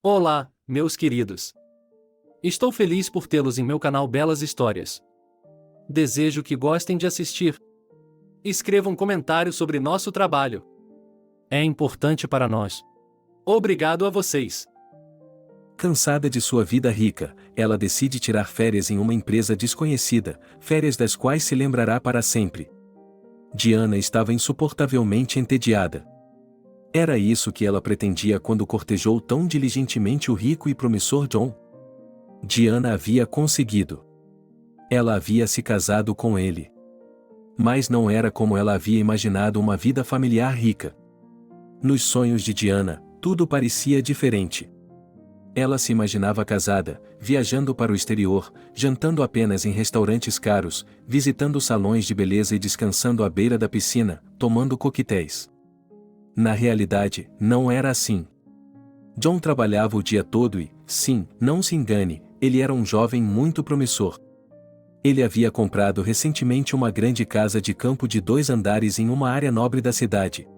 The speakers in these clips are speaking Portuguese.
Olá, meus queridos. Estou feliz por tê-los em meu canal Belas Histórias. Desejo que gostem de assistir. Escreva um comentário sobre nosso trabalho. É importante para nós. Obrigado a vocês. Cansada de sua vida rica, ela decide tirar férias em uma empresa desconhecida, férias das quais se lembrará para sempre. Diana estava insuportavelmente entediada. Era isso que ela pretendia quando cortejou tão diligentemente o rico e promissor John? Diana havia conseguido. Ela havia se casado com ele. Mas não era como ela havia imaginado uma vida familiar rica. Nos sonhos de Diana, tudo parecia diferente. Ela se imaginava casada, viajando para o exterior, jantando apenas em restaurantes caros, visitando salões de beleza e descansando à beira da piscina, tomando coquetéis. Na realidade, não era assim. John trabalhava o dia todo e, sim, não se engane, ele era um jovem muito promissor. Ele havia comprado recentemente uma grande casa de campo de 2 andares em uma área nobre da cidade.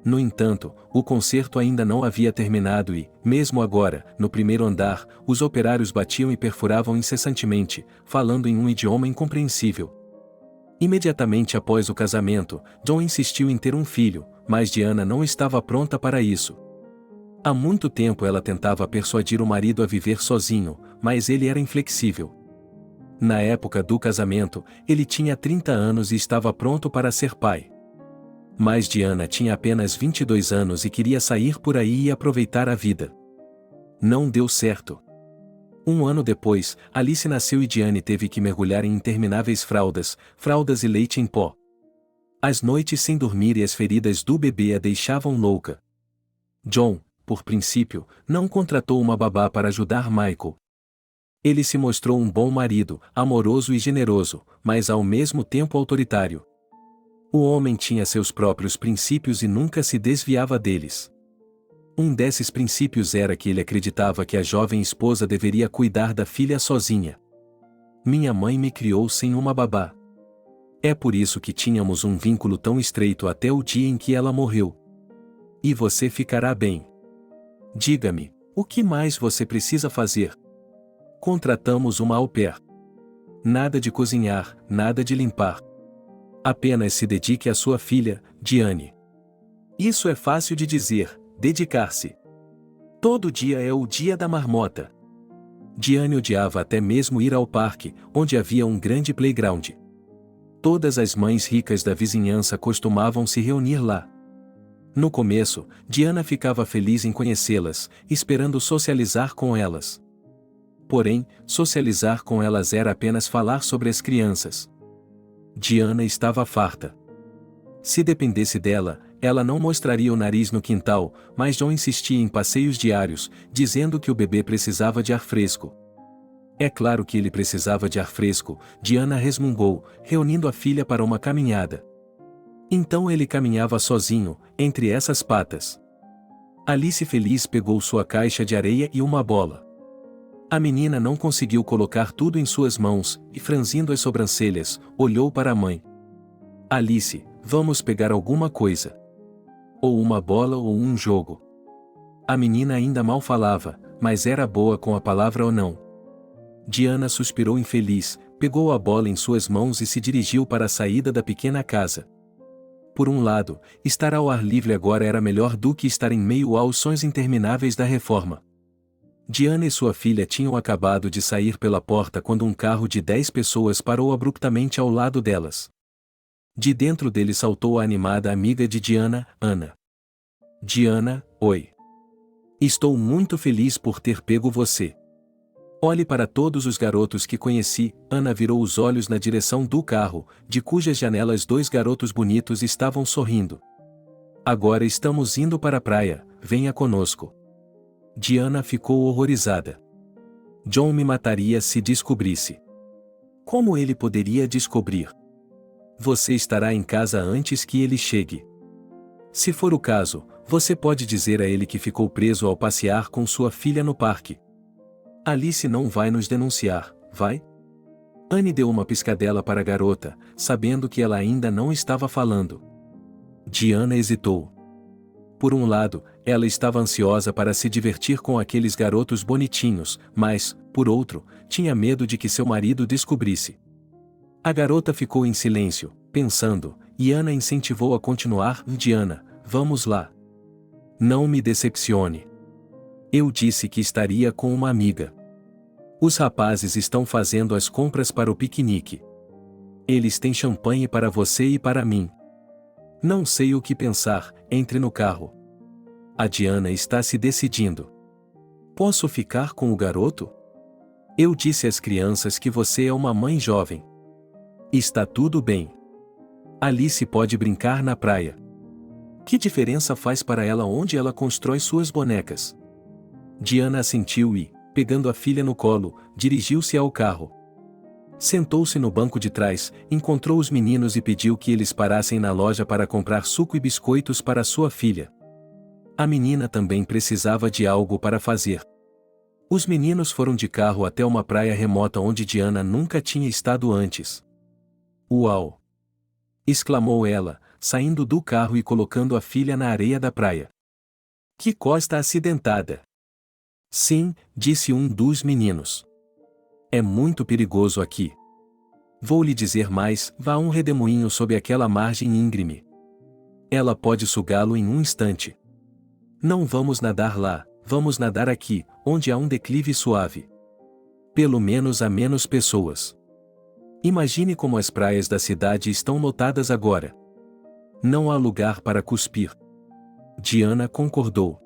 No entanto, o concerto ainda não havia terminado e, mesmo agora, no primeiro andar, os operários batiam e perfuravam incessantemente, falando em um idioma incompreensível. Imediatamente após o casamento, John insistiu em ter um filho, mas Diana não estava pronta para isso. Há muito tempo ela tentava persuadir o marido a viver sozinho, mas ele era inflexível. Na época do casamento, ele tinha 30 anos e estava pronto para ser pai. Mas Diana tinha apenas 22 anos e queria sair por aí e aproveitar a vida. Não deu certo. Um ano depois, Alice nasceu e Diane teve que mergulhar em intermináveis fraldas e leite em pó. As noites sem dormir e as feridas do bebê a deixavam louca. John, por princípio, não contratou uma babá para ajudar Michael. Ele se mostrou um bom marido, amoroso e generoso, mas ao mesmo tempo autoritário. O homem tinha seus próprios princípios e nunca se desviava deles. Um desses princípios era que ele acreditava que a jovem esposa deveria cuidar da filha sozinha. Minha mãe me criou sem uma babá. É por isso que tínhamos um vínculo tão estreito até o dia em que ela morreu. E você ficará bem. Diga-me, o que mais você precisa fazer? Contratamos uma au pair. Nada de cozinhar, nada de limpar. Apenas se dedique à sua filha, Diane. Isso é fácil de dizer, dedicar-se. Todo dia é o dia da marmota. Diane odiava até mesmo ir ao parque, onde havia um grande playground. Todas as mães ricas da vizinhança costumavam se reunir lá. No começo, Diana ficava feliz em conhecê-las, esperando socializar com elas. Porém, socializar com elas era apenas falar sobre as crianças. Diana estava farta. Se dependesse dela, ela não mostraria o nariz no quintal, mas John insistia em passeios diários, dizendo que o bebê precisava de ar fresco. É claro que ele precisava de ar fresco, Diana resmungou, reunindo a filha para uma caminhada. Então ele caminhava sozinho, entre essas patas. Alice feliz pegou sua caixa de areia e uma bola. A menina não conseguiu colocar tudo em suas mãos, e franzindo as sobrancelhas, olhou para a mãe. Alice, vamos pegar alguma coisa. Ou uma bola ou um jogo. A menina ainda mal falava, mas era boa com a palavra ou não. Diana suspirou infeliz, pegou a bola em suas mãos e se dirigiu para a saída da pequena casa. Por um lado, estar ao ar livre agora era melhor do que estar em meio aos sonhos intermináveis da reforma. Diana e sua filha tinham acabado de sair pela porta quando um carro de 10 pessoas parou abruptamente ao lado delas. De dentro dele saltou a animada amiga de Diana, Ana. Diana, oi. Estou muito feliz por ter pego você. Olhe para todos os garotos que conheci. Ana virou os olhos na direção do carro, de cujas janelas 2 garotos bonitos estavam sorrindo. Agora estamos indo para a praia, venha conosco. Diana ficou horrorizada. John me mataria se descobrisse. Como ele poderia descobrir? Você estará em casa antes que ele chegue. Se for o caso, você pode dizer a ele que ficou preso ao passear com sua filha no parque. Alice não vai nos denunciar, vai? Anne deu uma piscadela para a garota, sabendo que ela ainda não estava falando. Diana hesitou. Por um lado, ela estava ansiosa para se divertir com aqueles garotos bonitinhos, mas, por outro, tinha medo de que seu marido descobrisse. A garota ficou em silêncio, pensando, e Ana incentivou a continuar. Diana, vamos lá. Não me decepcione. Eu disse que estaria com uma amiga. Os rapazes estão fazendo as compras para o piquenique. Eles têm champanhe para você e para mim. Não sei o que pensar, entre no carro. A Diana está se decidindo. Posso ficar com o garoto? Eu disse às crianças que você é uma mãe jovem. Está tudo bem. Alice pode brincar na praia. Que diferença faz para ela onde ela constrói suas bonecas? Diana assentiu e, pegando a filha no colo, dirigiu-se ao carro. Sentou-se no banco de trás, encontrou os meninos e pediu que eles parassem na loja para comprar suco e biscoitos para sua filha. A menina também precisava de algo para fazer. Os meninos foram de carro até uma praia remota onde Diana nunca tinha estado antes. Uau! Exclamou ela, saindo do carro e colocando a filha na areia da praia. Que costa acidentada! Sim, disse um dos meninos. É muito perigoso aqui. Vou lhe dizer mais, vá um redemoinho sob aquela margem íngreme. Ela pode sugá-lo em um instante. Não vamos nadar lá, vamos nadar aqui, onde há um declive suave. Pelo menos há menos pessoas. Imagine como as praias da cidade estão lotadas agora. Não há lugar para cuspir. Diana concordou.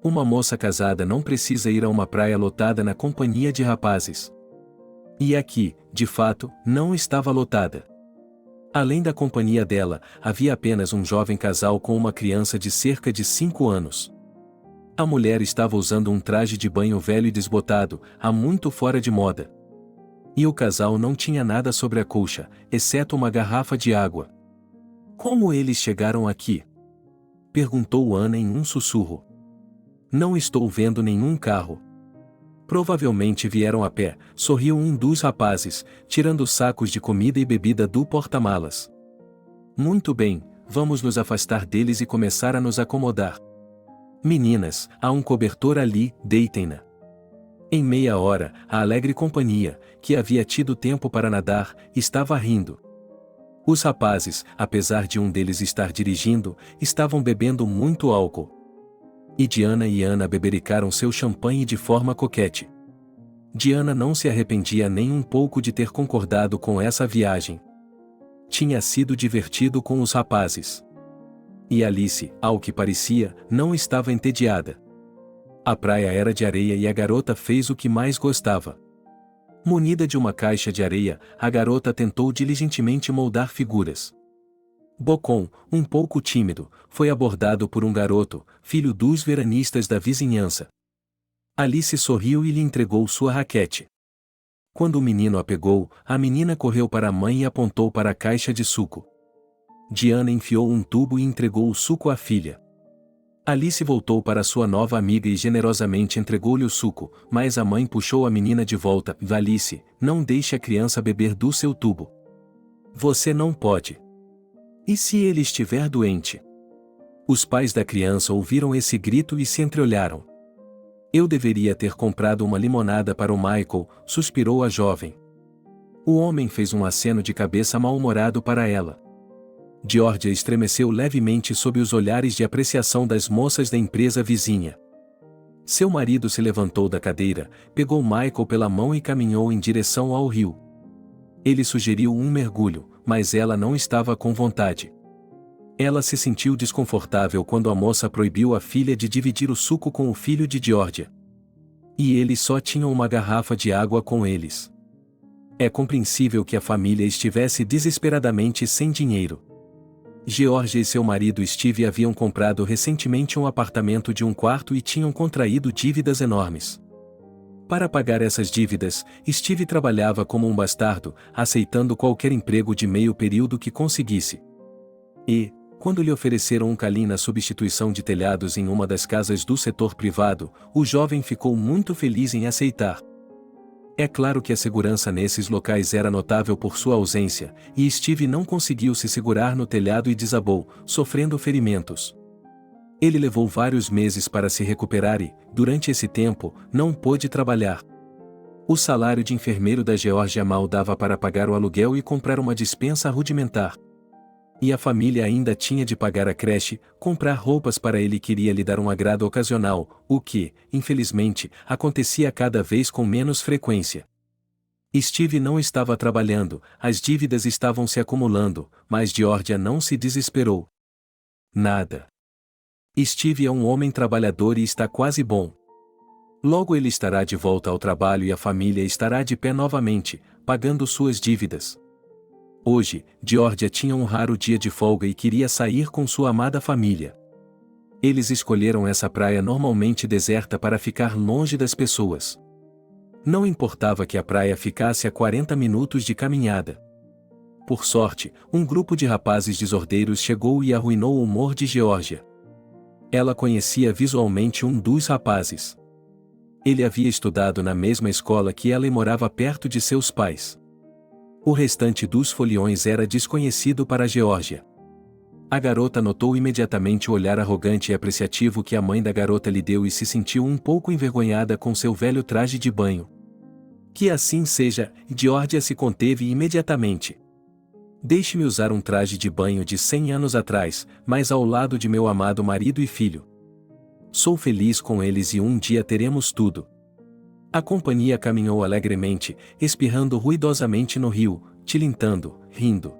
Uma moça casada não precisa ir a uma praia lotada na companhia de rapazes. E aqui, de fato, não estava lotada. Além da companhia dela, havia apenas um jovem casal com uma criança de cerca de 5 anos. A mulher estava usando um traje de banho velho e desbotado, há muito fora de moda. E o casal não tinha nada sobre a colcha, exceto uma garrafa de água. Como eles chegaram aqui? Perguntou Ana em um sussurro. Não estou vendo nenhum carro. Provavelmente vieram a pé, sorriu um dos rapazes, tirando os sacos de comida e bebida do porta-malas. Muito bem, vamos nos afastar deles e começar a nos acomodar. Meninas, há um cobertor ali, deitem-na. Em meia hora, a alegre companhia, que havia tido tempo para nadar, estava rindo. Os rapazes, apesar de um deles estar dirigindo, estavam bebendo muito álcool. E Diana e Ana bebericaram seu champanhe de forma coquete. Diana não se arrependia nem um pouco de ter concordado com essa viagem. Tinha sido divertido com os rapazes. E Alice, ao que parecia, não estava entediada. A praia era de areia e a garota fez o que mais gostava. Munida de uma caixa de areia, a garota tentou diligentemente moldar figuras. Bocon, um pouco tímido, foi abordado por um garoto, filho dos veranistas da vizinhança. Alice sorriu e lhe entregou sua raquete. Quando o menino a pegou, a menina correu para a mãe e apontou para a caixa de suco. Diana enfiou um tubo e entregou o suco à filha. Alice voltou para sua nova amiga e generosamente entregou-lhe o suco, mas a mãe puxou a menina de volta. Alice, não deixe a criança beber do seu tubo. Você não pode. E se ele estiver doente? Os pais da criança ouviram esse grito e se entreolharam. Eu deveria ter comprado uma limonada para o Michael, suspirou a jovem. O homem fez um aceno de cabeça mal-humorado para ela. Georgia estremeceu levemente sob os olhares de apreciação das moças da empresa vizinha. Seu marido se levantou da cadeira, pegou Michael pela mão e caminhou em direção ao rio. Ele sugeriu um mergulho, mas ela não estava com vontade. Ela se sentiu desconfortável quando a moça proibiu a filha de dividir o suco com o filho de Georgia. E eles só tinham uma garrafa de água com eles. É compreensível que a família estivesse desesperadamente sem dinheiro. Georgia e seu marido Steve haviam comprado recentemente um apartamento de 1 quarto e tinham contraído dívidas enormes. Para pagar essas dívidas, Steve trabalhava como um bastardo, aceitando qualquer emprego de meio período que conseguisse. E, quando lhe ofereceram um calim na substituição de telhados em uma das casas do setor privado, o jovem ficou muito feliz em aceitar. É claro que a segurança nesses locais era notável por sua ausência, e Steve não conseguiu se segurar no telhado e desabou, sofrendo ferimentos. Ele levou vários meses para se recuperar e, durante esse tempo, não pôde trabalhar. O salário de enfermeiro da Geórgia mal dava para pagar o aluguel e comprar uma despensa rudimentar. E a família ainda tinha de pagar a creche, comprar roupas para ele e queria lhe dar um agrado ocasional, o que, infelizmente, acontecia cada vez com menos frequência. Steve não estava trabalhando, as dívidas estavam se acumulando, mas Geórgia não se desesperou. Nada. Steve é um homem trabalhador e está quase bom. Logo ele estará de volta ao trabalho e a família estará de pé novamente, pagando suas dívidas. Hoje, Geórgia tinha um raro dia de folga e queria sair com sua amada família. Eles escolheram essa praia normalmente deserta para ficar longe das pessoas. Não importava que a praia ficasse a 40 minutos de caminhada. Por sorte, um grupo de rapazes desordeiros chegou e arruinou o humor de Geórgia. Ela conhecia visualmente um dos rapazes. Ele havia estudado na mesma escola que ela e morava perto de seus pais. O restante dos foliões era desconhecido para Geórgia. A garota notou imediatamente o olhar arrogante e apreciativo que a mãe da garota lhe deu e se sentiu um pouco envergonhada com seu velho traje de banho. Que assim seja, Geórgia se conteve imediatamente. Deixe-me usar um traje de banho de 100 anos atrás, mas ao lado de meu amado marido e filho. Sou feliz com eles e um dia teremos tudo. A companhia caminhou alegremente, espirrando ruidosamente no rio, tilintando, rindo.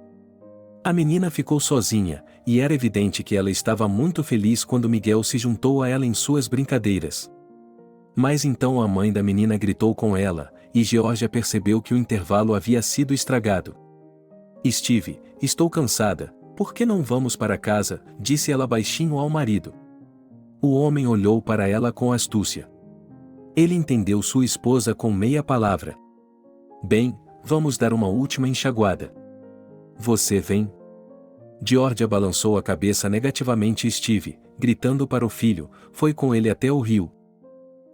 A menina ficou sozinha, e era evidente que ela estava muito feliz quando Miguel se juntou a ela em suas brincadeiras. Mas então a mãe da menina gritou com ela, e Geórgia percebeu que o intervalo havia sido estragado. Steve, estou cansada, por que não vamos para casa? Disse ela baixinho ao marido. O homem olhou para ela com astúcia. Ele entendeu sua esposa com meia palavra. Bem, vamos dar uma última enxaguada. Você vem? Geórgia balançou a cabeça negativamente e Steve, gritando para o filho, foi com ele até o rio.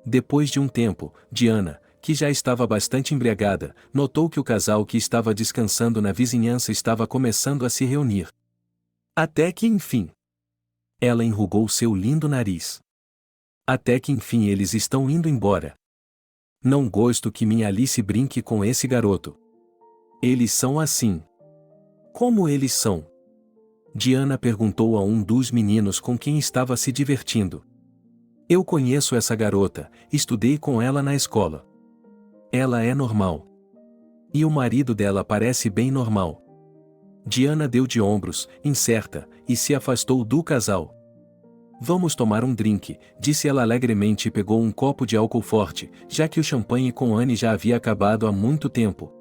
Depois de um tempo, Diana, que já estava bastante embriagada, notou que o casal que estava descansando na vizinhança estava começando a se reunir. Até que enfim. Ela enrugou seu lindo nariz. Até que enfim eles estão indo embora. Não gosto que minha Alice brinque com esse garoto. Eles são assim. Como eles são? Diana perguntou a um dos meninos com quem estava se divertindo. Eu conheço essa garota, estudei com ela na escola. Ela é normal. E o marido dela parece bem normal. Diana deu de ombros, incerta, e se afastou do casal. Vamos tomar um drink, disse ela alegremente e pegou um copo de álcool forte, já que o champanhe com Anne já havia acabado há muito tempo.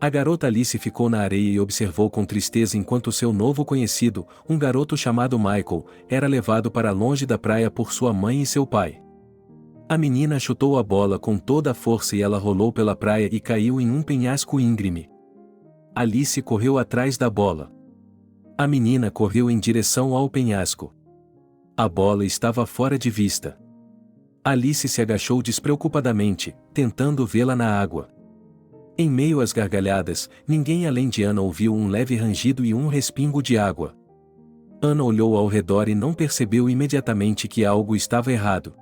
A garota Alice ficou na areia e observou com tristeza enquanto seu novo conhecido, um garoto chamado Michael, era levado para longe da praia por sua mãe e seu pai. A menina chutou a bola com toda a força e ela rolou pela praia e caiu em um penhasco íngreme. Alice correu atrás da bola. A menina correu em direção ao penhasco. A bola estava fora de vista. Alice se agachou despreocupadamente, tentando vê-la na água. Em meio às gargalhadas, ninguém além de Ana ouviu um leve rangido e um respingo de água. Ana olhou ao redor e não percebeu imediatamente que algo estava errado.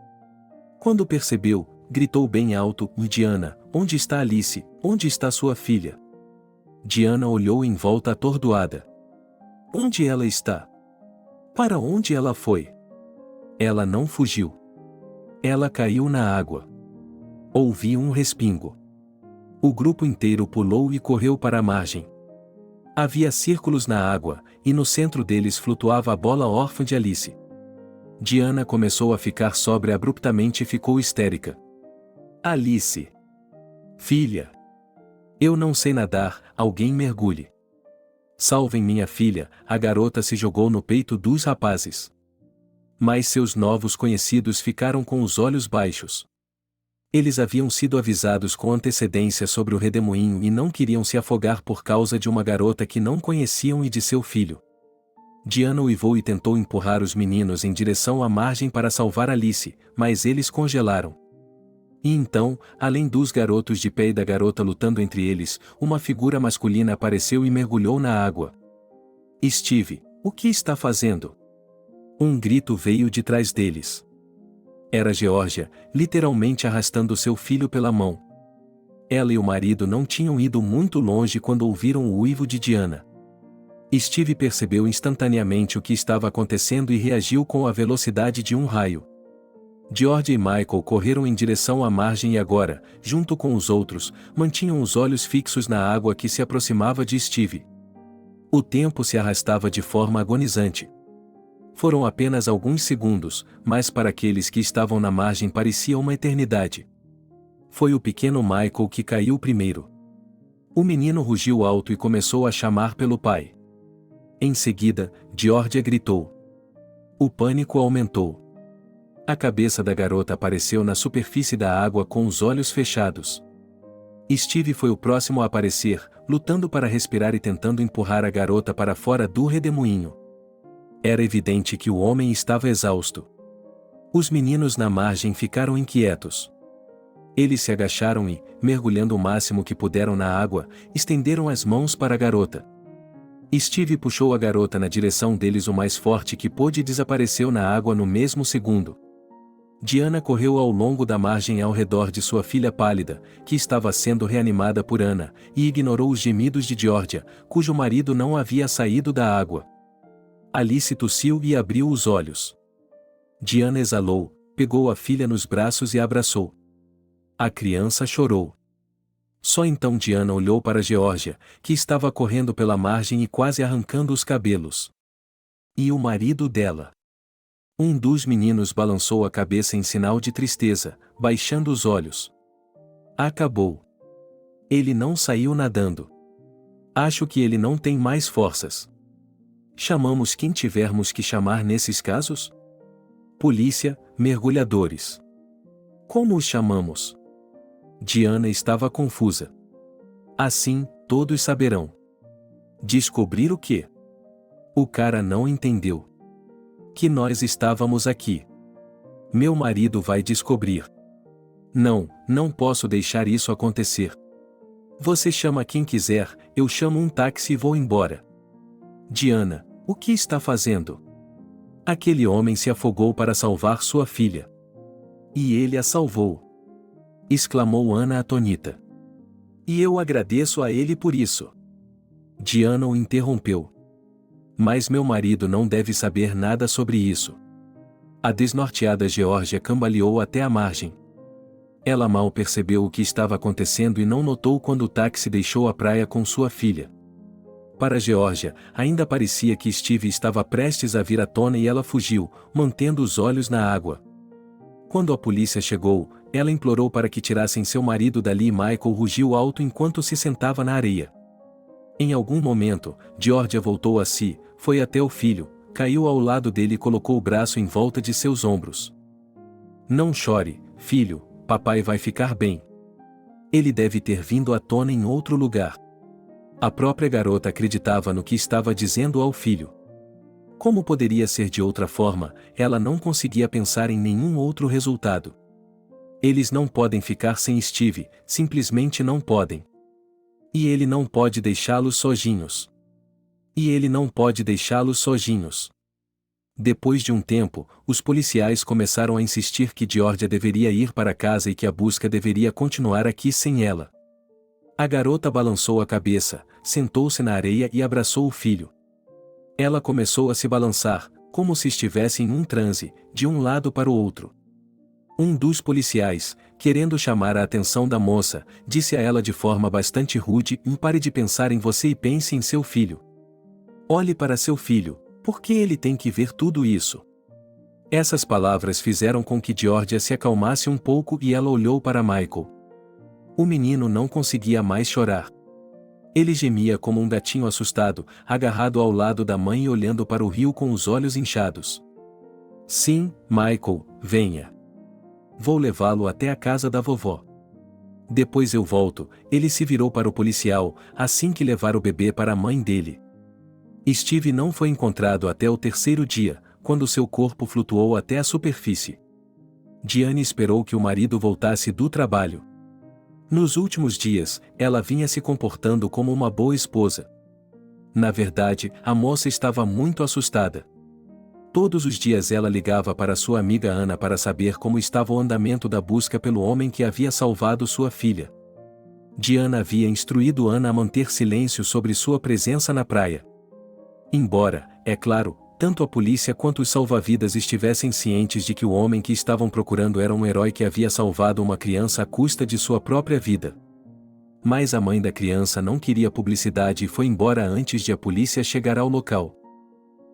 Quando percebeu, gritou bem alto: Diana, onde está Alice? Onde está sua filha? Diana olhou em volta atordoada. Onde ela está? Para onde ela foi? Ela não fugiu. Ela caiu na água. Ouvi um respingo. O grupo inteiro pulou e correu para a margem. Havia círculos na água, e no centro deles flutuava a bola órfã de Alice. Diana começou a ficar sóbria abruptamente e ficou histérica. Alice! Filha! Eu não sei nadar, alguém mergulhe. Salvem minha filha, a garota se jogou no peito dos rapazes. Mas seus novos conhecidos ficaram com os olhos baixos. Eles haviam sido avisados com antecedência sobre o redemoinho e não queriam se afogar por causa de uma garota que não conheciam e de seu filho. Diana uivou e tentou empurrar os meninos em direção à margem para salvar Alice, mas eles congelaram. E então, além dos garotos de pé e da garota lutando entre eles, uma figura masculina apareceu e mergulhou na água. Steve, o que está fazendo? Um grito veio de trás deles. Era Geórgia, literalmente arrastando seu filho pela mão. Ela e o marido não tinham ido muito longe quando ouviram o uivo de Diana. Steve percebeu instantaneamente o que estava acontecendo e reagiu com a velocidade de um raio. Georgia e Michael correram em direção à margem e agora, junto com os outros, mantinham os olhos fixos na água que se aproximava de Steve. O tempo se arrastava de forma agonizante. Foram apenas alguns segundos, mas para aqueles que estavam na margem parecia uma eternidade. Foi o pequeno Michael que caiu primeiro. O menino rugiu alto e começou a chamar pelo pai. Em seguida, Georgia gritou. O pânico aumentou. A cabeça da garota apareceu na superfície da água com os olhos fechados. Steve foi o próximo a aparecer, lutando para respirar e tentando empurrar a garota para fora do redemoinho. Era evidente que o homem estava exausto. Os meninos na margem ficaram inquietos. Eles se agacharam e, mergulhando o máximo que puderam na água, estenderam as mãos para a garota. Steve puxou a garota na direção deles o mais forte que pôde e desapareceu na água no mesmo segundo. Diana correu ao longo da margem ao redor de sua filha pálida, que estava sendo reanimada por Ana, e ignorou os gemidos de Georgia, cujo marido não havia saído da água. Alice tossiu e abriu os olhos. Diana exalou, pegou a filha nos braços e a abraçou. A criança chorou. Só então Diana olhou para Georgia, que estava correndo pela margem e quase arrancando os cabelos. E o marido dela? Um dos meninos balançou a cabeça em sinal de tristeza, baixando os olhos. Acabou. Ele não saiu nadando. Acho que ele não tem mais forças. Chamamos quem tivermos que chamar nesses casos? Polícia, mergulhadores. Como os chamamos? Diana estava confusa. Assim, todos saberão. Descobrir o quê? O cara não entendeu. Que nós estávamos aqui. Meu marido vai descobrir. Não, não posso deixar isso acontecer. Você chama quem quiser, eu chamo um táxi e vou embora. Diana, o que está fazendo? Aquele homem se afogou para salvar sua filha. E ele a salvou. Exclamou Ana atônita. E eu agradeço a ele por isso. Diana o interrompeu. Mas meu marido não deve saber nada sobre isso. A desnorteada Geórgia cambaleou até a margem. Ela mal percebeu o que estava acontecendo e não notou quando o táxi deixou a praia com sua filha. Para Geórgia, ainda parecia que Steve estava prestes a vir à tona e ela fugiu, mantendo os olhos na água. Quando a polícia chegou, ela implorou para que tirassem seu marido dali e Michael rugiu alto enquanto se sentava na areia. Em algum momento, Geórgia voltou a si, foi até o filho, caiu ao lado dele e colocou o braço em volta de seus ombros. Não chore, filho, papai vai ficar bem. Ele deve ter vindo à tona em outro lugar. A própria garota acreditava no que estava dizendo ao filho. Como poderia ser de outra forma, ela não conseguia pensar em nenhum outro resultado. Eles não podem ficar sem Steve, simplesmente não podem. E ele não pode deixá-los sozinhos. E ele não pode deixá-los sozinhos. Depois de um tempo, os policiais começaram a insistir que Geórgia deveria ir para casa e que a busca deveria continuar aqui sem ela. A garota balançou a cabeça, sentou-se na areia e abraçou o filho. Ela começou a se balançar, como se estivesse em um transe, de um lado para o outro. Um dos policiais, querendo chamar a atenção da moça, disse a ela de forma bastante rude: pare de pensar em você e pense em seu filho. Olhe para seu filho, por que ele tem que ver tudo isso? Essas palavras fizeram com que Geórgia se acalmasse um pouco e ela olhou para Michael. O menino não conseguia mais chorar. Ele gemia como um gatinho assustado, agarrado ao lado da mãe e olhando para o rio com os olhos inchados. Sim, Michael, venha. Vou levá-lo até a casa da vovó. Depois eu volto. Ele se virou para o policial, assim que levar o bebê para a mãe dele. Steve não foi encontrado até o terceiro dia, quando seu corpo flutuou até a superfície. Diane esperou que o marido voltasse do trabalho. Nos últimos dias, ela vinha se comportando como uma boa esposa. Na verdade, a moça estava muito assustada. Todos os dias ela ligava para sua amiga Ana para saber como estava o andamento da busca pelo homem que havia salvado sua filha. Diana havia instruído Ana a manter silêncio sobre sua presença na praia. Embora, é claro, tanto a polícia quanto os salva-vidas estivessem cientes de que o homem que estavam procurando era um herói que havia salvado uma criança à custa de sua própria vida. Mas a mãe da criança não queria publicidade e foi embora antes de a polícia chegar ao local.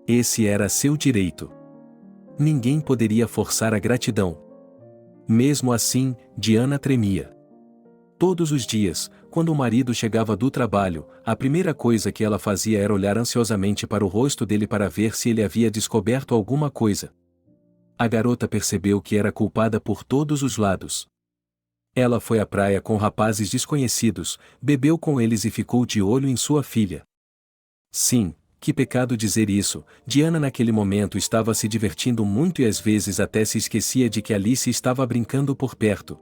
Esse era seu direito. Ninguém poderia forçar a gratidão. Mesmo assim, Diana tremia. Todos os dias, quando o marido chegava do trabalho, a primeira coisa que ela fazia era olhar ansiosamente para o rosto dele para ver se ele havia descoberto alguma coisa. A garota percebeu que era culpada por todos os lados. Ela foi à praia com rapazes desconhecidos, bebeu com eles e ficou de olho em sua filha. Sim, que pecado dizer isso, Diana naquele momento estava se divertindo muito e às vezes até se esquecia de que Alice estava brincando por perto.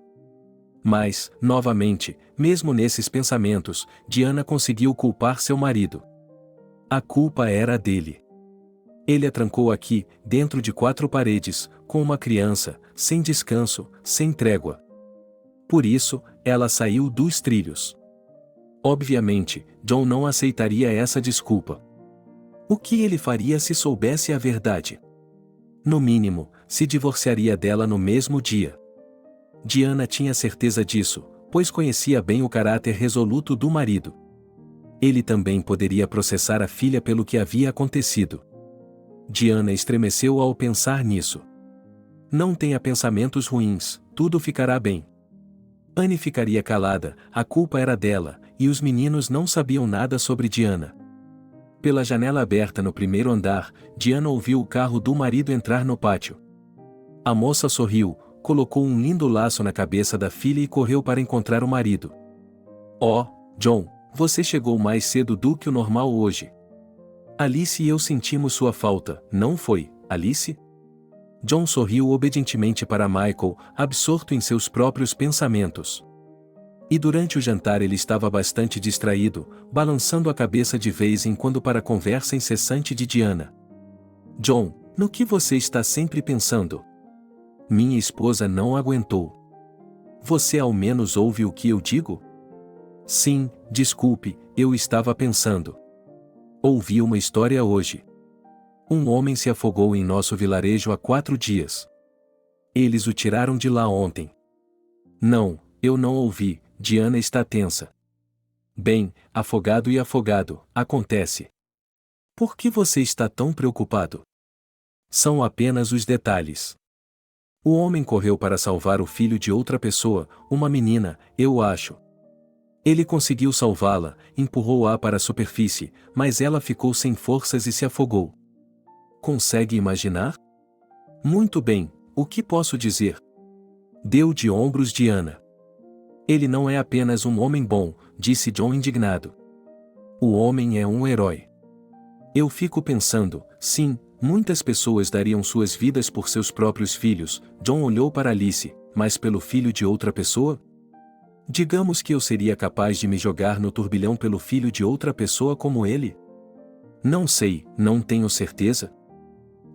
Mas, novamente, mesmo nesses pensamentos, Diana conseguiu culpar seu marido. A culpa era dele. Ele a trancou aqui, dentro de 4 paredes, com uma criança, sem descanso, sem trégua. Por isso, ela saiu dos trilhos. Obviamente, John não aceitaria essa desculpa. O que ele faria se soubesse a verdade? No mínimo, se divorciaria dela no mesmo dia. Diana tinha certeza disso, pois conhecia bem o caráter resoluto do marido. Ele também poderia processar a filha pelo que havia acontecido. Diana estremeceu ao pensar nisso. Não tenha pensamentos ruins, tudo ficará bem. Anne ficaria calada, a culpa era dela, e os meninos não sabiam nada sobre Diana. Pela janela aberta no primeiro andar, Diana ouviu o carro do marido entrar no pátio. A moça sorriu, colocou um lindo laço na cabeça da filha e correu para encontrar o marido. Oh, John, você chegou mais cedo do que o normal hoje. Alice e eu sentimos sua falta, não foi, Alice? John sorriu obedientemente para Michael, absorto em seus próprios pensamentos. E durante o jantar ele estava bastante distraído, balançando a cabeça de vez em quando para a conversa incessante de Diana. John, no que você está sempre pensando? Minha esposa não aguentou. Você ao menos ouve o que eu digo? Sim, desculpe, eu estava pensando. Ouvi uma história hoje. Um homem se afogou em nosso vilarejo há 4 dias. Eles o tiraram de lá ontem. Não, eu não ouvi, Diana está tensa. Bem, afogado e afogado, acontece. Por que você está tão preocupado? São apenas os detalhes. O homem correu para salvar o filho de outra pessoa, uma menina, eu acho. Ele conseguiu salvá-la, empurrou-a para a superfície, mas ela ficou sem forças e se afogou. Consegue imaginar? Muito bem, o que posso dizer? Deu de ombros Diana. Ele não é apenas um homem bom, disse John indignado. O homem é um herói. Eu fico pensando, sim, muitas pessoas dariam suas vidas por seus próprios filhos. John olhou para Alice, mas pelo filho de outra pessoa? Digamos que eu seria capaz de me jogar no turbilhão pelo filho de outra pessoa como ele? Não sei, não tenho certeza.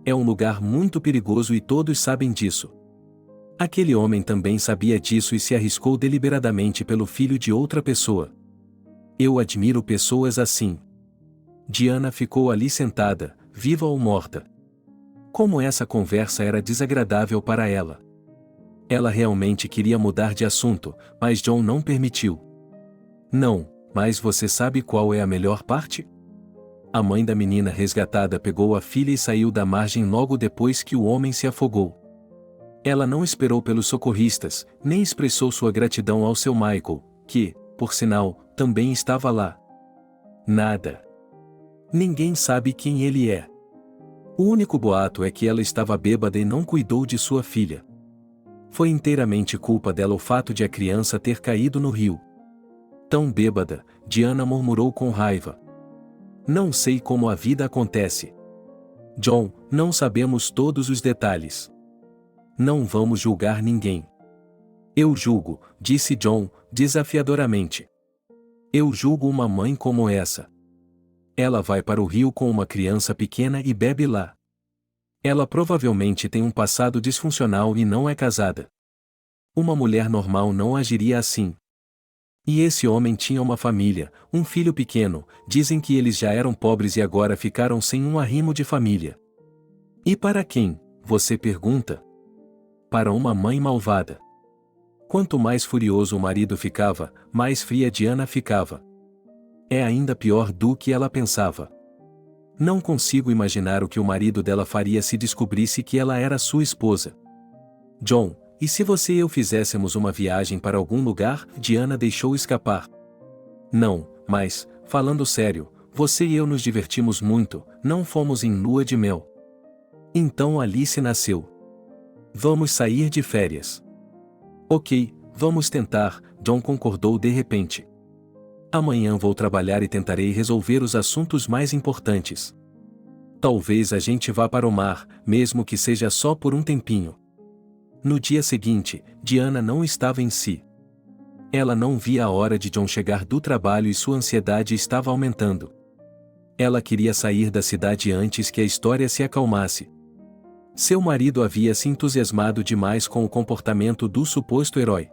É um lugar muito perigoso e todos sabem disso. Aquele homem também sabia disso e se arriscou deliberadamente pelo filho de outra pessoa. Eu admiro pessoas assim. Diana ficou ali sentada, viva ou morta. Como essa conversa era desagradável para ela. Ela realmente queria mudar de assunto, mas John não permitiu. Não, mas você sabe qual é a melhor parte? A mãe da menina resgatada pegou a filha e saiu da margem logo depois que o homem se afogou. Ela não esperou pelos socorristas, nem expressou sua gratidão ao seu Michael, que, por sinal, também estava lá. Nada. Ninguém sabe quem ele é. O único boato é que ela estava bêbada e não cuidou de sua filha. Foi inteiramente culpa dela o fato de a criança ter caído no rio. Tão bêbada, Diana murmurou com raiva. Não sei como a vida acontece. John, não sabemos todos os detalhes. Não vamos julgar ninguém. Eu julgo, disse John, desafiadoramente. Eu julgo uma mãe como essa. Ela vai para o rio com uma criança pequena e bebe lá. Ela provavelmente tem um passado disfuncional e não é casada. Uma mulher normal não agiria assim. E esse homem tinha uma família, um filho pequeno, dizem que eles já eram pobres e agora ficaram sem um arrimo de família. E para quem, você pergunta? Para uma mãe malvada. Quanto mais furioso o marido ficava, mais fria Diana ficava. É ainda pior do que ela pensava. Não consigo imaginar o que o marido dela faria se descobrisse que ela era sua esposa. John, e se você e eu fizéssemos uma viagem para algum lugar? Diana deixou escapar. Não, mas, falando sério, você e eu nos divertimos muito, não fomos em lua de mel. Então Alice nasceu. Vamos sair de férias. Ok, vamos tentar, John concordou de repente. Amanhã vou trabalhar e tentarei resolver os assuntos mais importantes. Talvez a gente vá para o mar, mesmo que seja só por um tempinho. No dia seguinte, Diana não estava em si. Ela não via a hora de John chegar do trabalho e sua ansiedade estava aumentando. Ela queria sair da cidade antes que a história se acalmasse. Seu marido havia se entusiasmado demais com o comportamento do suposto herói.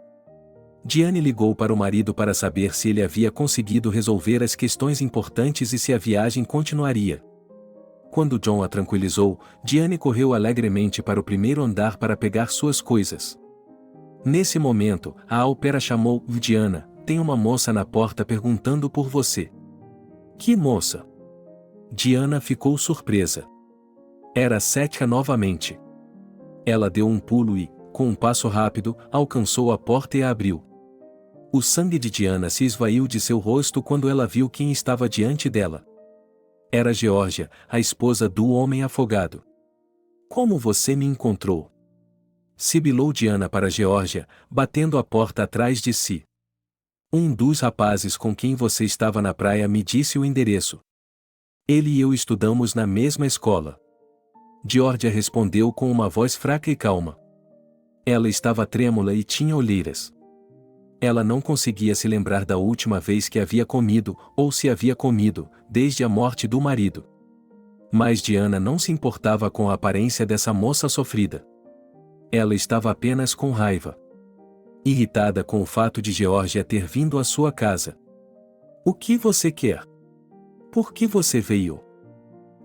Diane ligou para o marido para saber se ele havia conseguido resolver as questões importantes e se a viagem continuaria. Quando John a tranquilizou, Diane correu alegremente para o primeiro andar para pegar suas coisas. Nesse momento, a au pair chamou: Diana, tem uma moça na porta perguntando por você. Que moça? Diana ficou surpresa. Era Setka novamente. Ela deu um pulo e, com um passo rápido, alcançou a porta e a abriu. O sangue de Diana se esvaiu de seu rosto quando ela viu quem estava diante dela. Era Geórgia, a esposa do homem afogado. Como você me encontrou? Sibilou Diana para Geórgia, batendo a porta atrás de si. Um dos rapazes com quem você estava na praia me disse o endereço. Ele e eu estudamos na mesma escola. Geórgia respondeu com uma voz fraca e calma. Ela estava trêmula e tinha olheiras. Ela não conseguia se lembrar da última vez que havia comido, ou se havia comido, desde a morte do marido. Mas Diana não se importava com a aparência dessa moça sofrida. Ela estava apenas com raiva. Irritada com o fato de Geórgia ter vindo à sua casa. O que você quer? Por que você veio?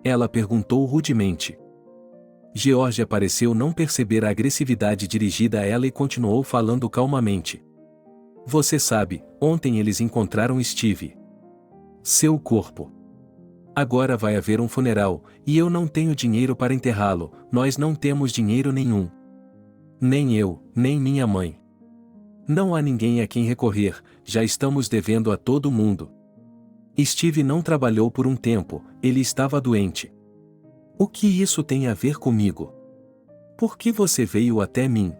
Ela perguntou rudemente. Geórgia pareceu não perceber a agressividade dirigida a ela e continuou falando calmamente. Você sabe, ontem eles encontraram Steve. Seu corpo. Agora vai haver um funeral, e eu não tenho dinheiro para enterrá-lo, nós não temos dinheiro nenhum. Nem eu, nem minha mãe. Não há ninguém a quem recorrer, já estamos devendo a todo mundo. Steve não trabalhou por um tempo, ele estava doente. O que isso tem a ver comigo? Por que você veio até mim?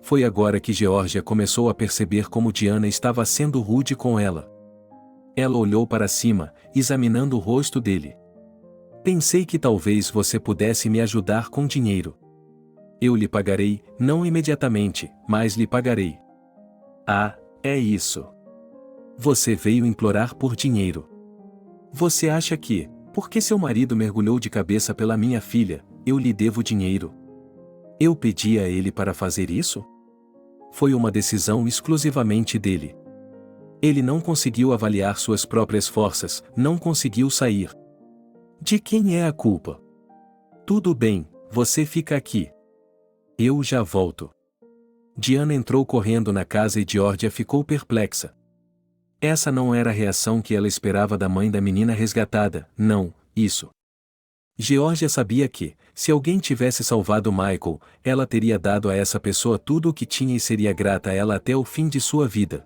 Foi agora que Geórgia começou a perceber como Diana estava sendo rude com ela. Ela olhou para cima, examinando o rosto dele. Pensei que talvez você pudesse me ajudar com dinheiro. Eu lhe pagarei, não imediatamente, mas lhe pagarei. Ah, é isso. Você veio implorar por dinheiro. Você acha que, porque seu marido mergulhou de cabeça pela minha filha, eu lhe devo dinheiro? Eu pedi a ele para fazer isso? Foi uma decisão exclusivamente dele. Ele não conseguiu avaliar suas próprias forças, não conseguiu sair. De quem é a culpa? Tudo bem, você fica aqui. Eu já volto. Diana entrou correndo na casa e Geórgia ficou perplexa. Essa não era a reação que ela esperava da mãe da menina resgatada, não, isso. Geórgia sabia que, se alguém tivesse salvado Michael, ela teria dado a essa pessoa tudo o que tinha e seria grata a ela até o fim de sua vida.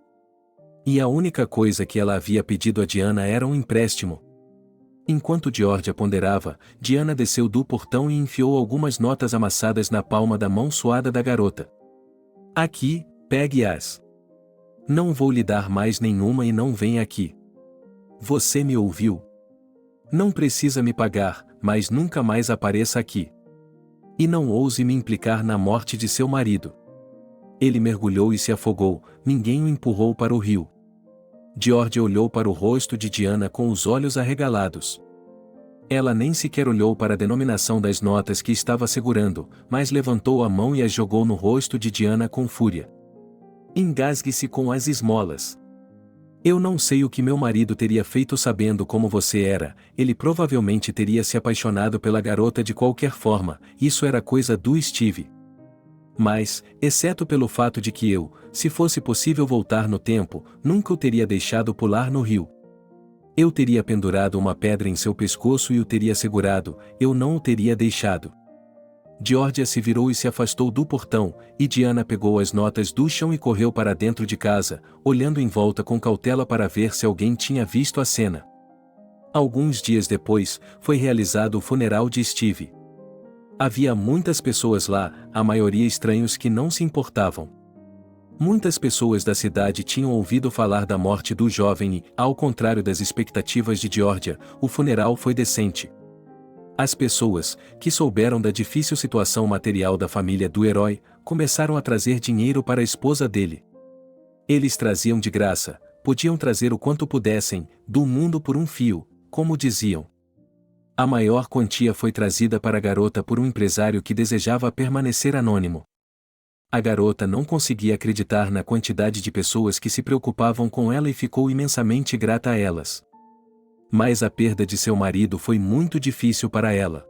E a única coisa que ela havia pedido a Diana era um empréstimo. Enquanto Geórgia ponderava, Diana desceu do portão e enfiou algumas notas amassadas na palma da mão suada da garota. Aqui, pegue-as. Não vou lhe dar mais nenhuma e não venha aqui. Você me ouviu? Não precisa me pagar, mas nunca mais apareça aqui. E não ouse me implicar na morte de seu marido. Ele mergulhou e se afogou, ninguém o empurrou para o rio. Geórgia olhou para o rosto de Diana com os olhos arregalados. Ela nem sequer olhou para a denominação das notas que estava segurando, mas levantou a mão e as jogou no rosto de Diana com fúria. Engasgue-se com as esmolas. Eu não sei o que meu marido teria feito sabendo como você era, ele provavelmente teria se apaixonado pela garota de qualquer forma, isso era coisa do Steve. Mas, exceto pelo fato de que eu, se fosse possível voltar no tempo, nunca o teria deixado pular no rio. Eu teria pendurado uma pedra em seu pescoço e o teria segurado, eu não o teria deixado. Georgia se virou e se afastou do portão, e Diana pegou as notas do chão e correu para dentro de casa, olhando em volta com cautela para ver se alguém tinha visto a cena. Alguns dias depois, foi realizado o funeral de Steve. Havia muitas pessoas lá, a maioria estranhos que não se importavam. Muitas pessoas da cidade tinham ouvido falar da morte do jovem e, ao contrário das expectativas de Georgia, o funeral foi decente. As pessoas, que souberam da difícil situação material da família do herói, começaram a trazer dinheiro para a esposa dele. Eles traziam de graça, podiam trazer o quanto pudessem, do mundo por um fio, como diziam. A maior quantia foi trazida para a garota por um empresário que desejava permanecer anônimo. A garota não conseguia acreditar na quantidade de pessoas que se preocupavam com ela e ficou imensamente grata a elas. Mas a perda de seu marido foi muito difícil para ela.